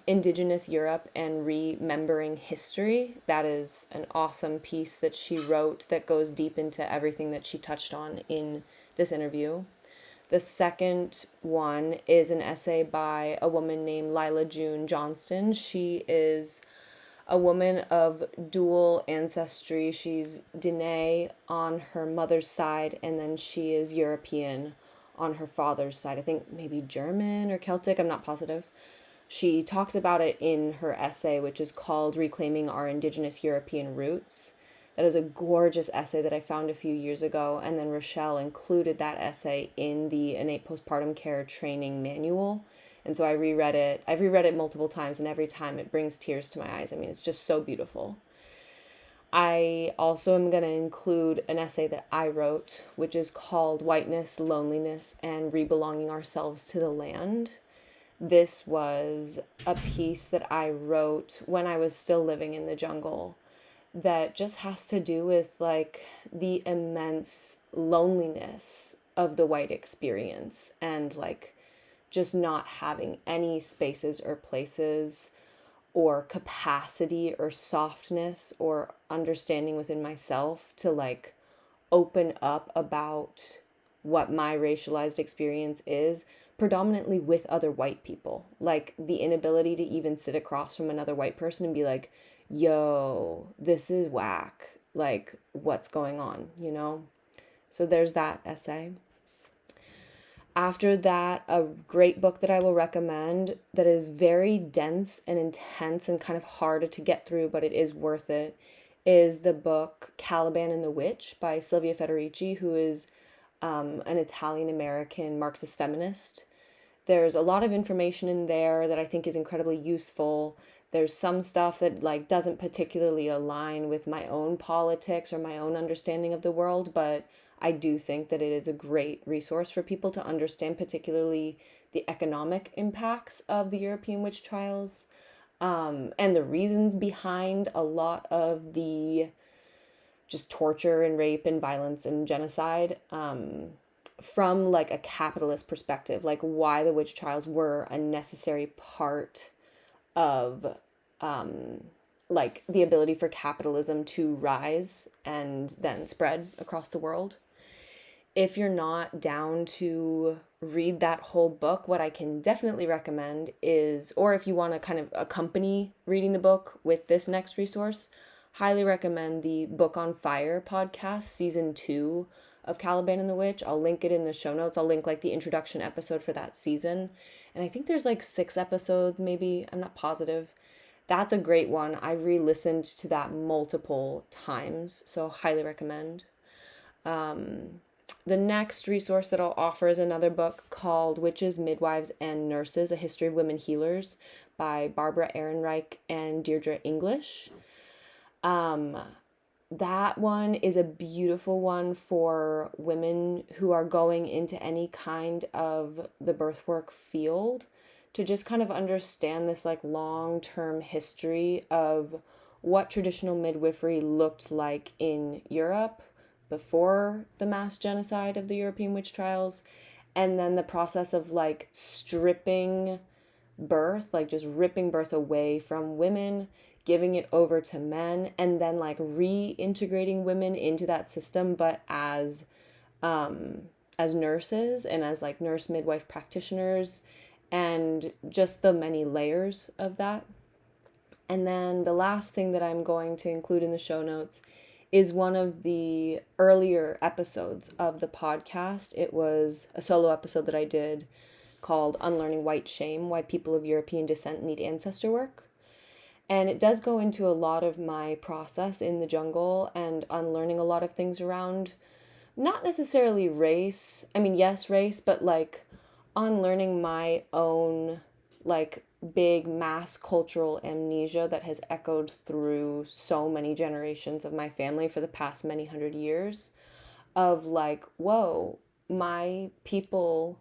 Indigenous Europe and Remembering History. That is an awesome piece that she wrote that goes deep into everything that she touched on in this interview. The second one is an essay by a woman named Lila June Johnston. She is a woman of dual ancestry. She's Dene on her mother's side, and then she is European on her father's side. I think maybe German or Celtic, I'm not positive. She talks about it in her essay, which is called Reclaiming Our Indigenous European Roots. That is a gorgeous essay that I found a few years ago, and then Rachelle included that essay in the INNATE Postpartum Care training manual. And so I reread it. I've reread it multiple times, and every time it brings tears to my eyes. I mean, it's just so beautiful. I also am going to include an essay that I wrote, which is called Whiteness, Loneliness, and Rebelonging Ourselves to the Land. This was a piece that I wrote when I was still living in the jungle that just has to do with like the immense loneliness of the white experience and like just not having any spaces or places or capacity or softness or understanding within myself to like open up about what my racialized experience is, predominantly with other white people. Like the inability to even sit across from another white person and be like, yo, this is whack. Like, what's going on, you know? So there's that essay. After that, a great book that I will recommend that is very dense and intense and kind of hard to get through, but it is worth it, is the book Caliban and the Witch by Silvia Federici, who is an Italian American Marxist feminist. There's a lot of information in there that I think is incredibly useful. There's some stuff that like doesn't particularly align with my own politics or my own understanding of the world, but I do think that it is a great resource for people to understand, particularly the economic impacts of the European witch trials, and the reasons behind a lot of the just torture and rape and violence and genocide, from like a capitalist perspective, like why the witch trials were a necessary part of like the ability for capitalism to rise and then spread across the world. If you're not down to read that whole book, what I can definitely recommend is, or if you want to kind of accompany reading the book with this next resource, highly recommend the Book on Fire podcast, season 2 of Caliban and the Witch. I'll link it in the show notes. I'll link like the introduction episode for that season. And I think there's like 6 episodes, maybe. I'm not positive. That's a great one. I re-listened to that multiple times, so highly recommend. The next resource that I'll offer is another book called Witches, Midwives, and Nurses, A History of Women Healers by Barbara Ehrenreich and Deirdre English. That one is a beautiful one for women who are going into any kind of the birth work field to just kind of understand this like long-term history of what traditional midwifery looked like in Europe before the mass genocide of the European witch trials, and then the process of like stripping birth, like just ripping birth away from women, giving it over to men, and then like reintegrating women into that system, but as nurses and as like nurse midwife practitioners, and just the many layers of that. And then the last thing that I'm going to include in the show notes is one of the earlier episodes of the podcast. It was a solo episode that I did called Unlearning White Shame: Why People of European Descent Need Ancestor Work. And it does go into a lot of my process in the jungle and unlearning a lot of things around not necessarily race. I mean, yes, race, but like unlearning my own like big mass cultural amnesia that has echoed through so many generations of my family for the past many hundred years of like, whoa, my people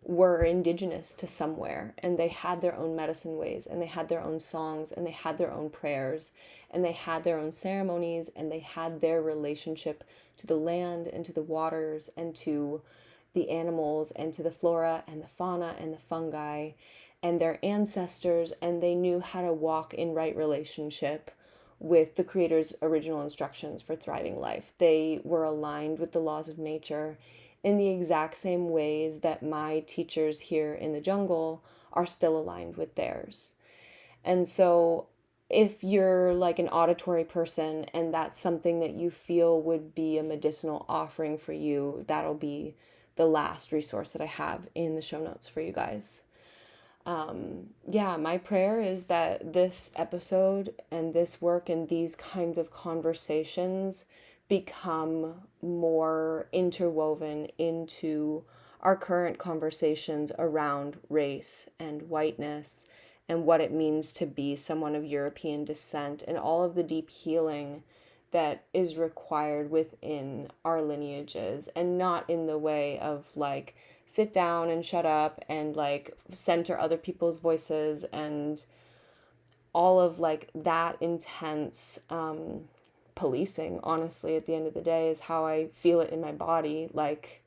were indigenous to somewhere and they had their own medicine ways and they had their own songs and they had their own prayers and they had their own ceremonies and they had their relationship to the land and to the waters and to the animals and to the flora and the fauna and the fungi and their ancestors, and they knew how to walk in right relationship with the creator's original instructions for thriving life. They were aligned with the laws of nature in the exact same ways that my teachers here in the jungle are still aligned with theirs. And so if you're like an auditory person and that's something that you feel would be a medicinal offering for you, that'll be the last resource that I have in the show notes for you guys. Yeah, my prayer is that this episode and this work and these kinds of conversations become more interwoven into our current conversations around race and whiteness and what it means to be someone of European descent and all of the deep healing that is required within our lineages, and not in the way of like sit down and shut up and like center other people's voices and all of like that intense policing. Honestly, at the end of the day is how I feel it in my body, like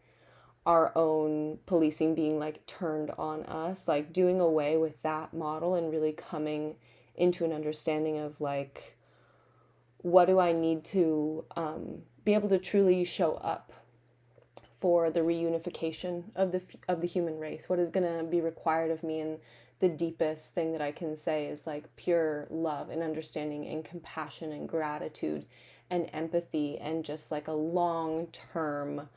our own policing being like turned on us, like doing away with that model and really coming into an understanding of like, what do I need to be able to truly show up for the reunification of the human race? What is going to be required of me? And the deepest thing that I can say is like pure love and understanding and compassion and gratitude and empathy and just like a long term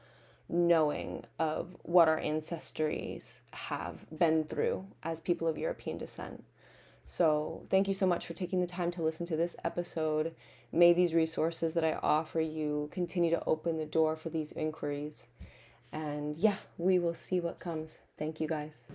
knowing of what our ancestries have been through as people of European descent. So, thank you so much for taking the time to listen to this episode. May these resources that I offer you continue to open the door for these inquiries. And yeah, we will see what comes. Thank you guys.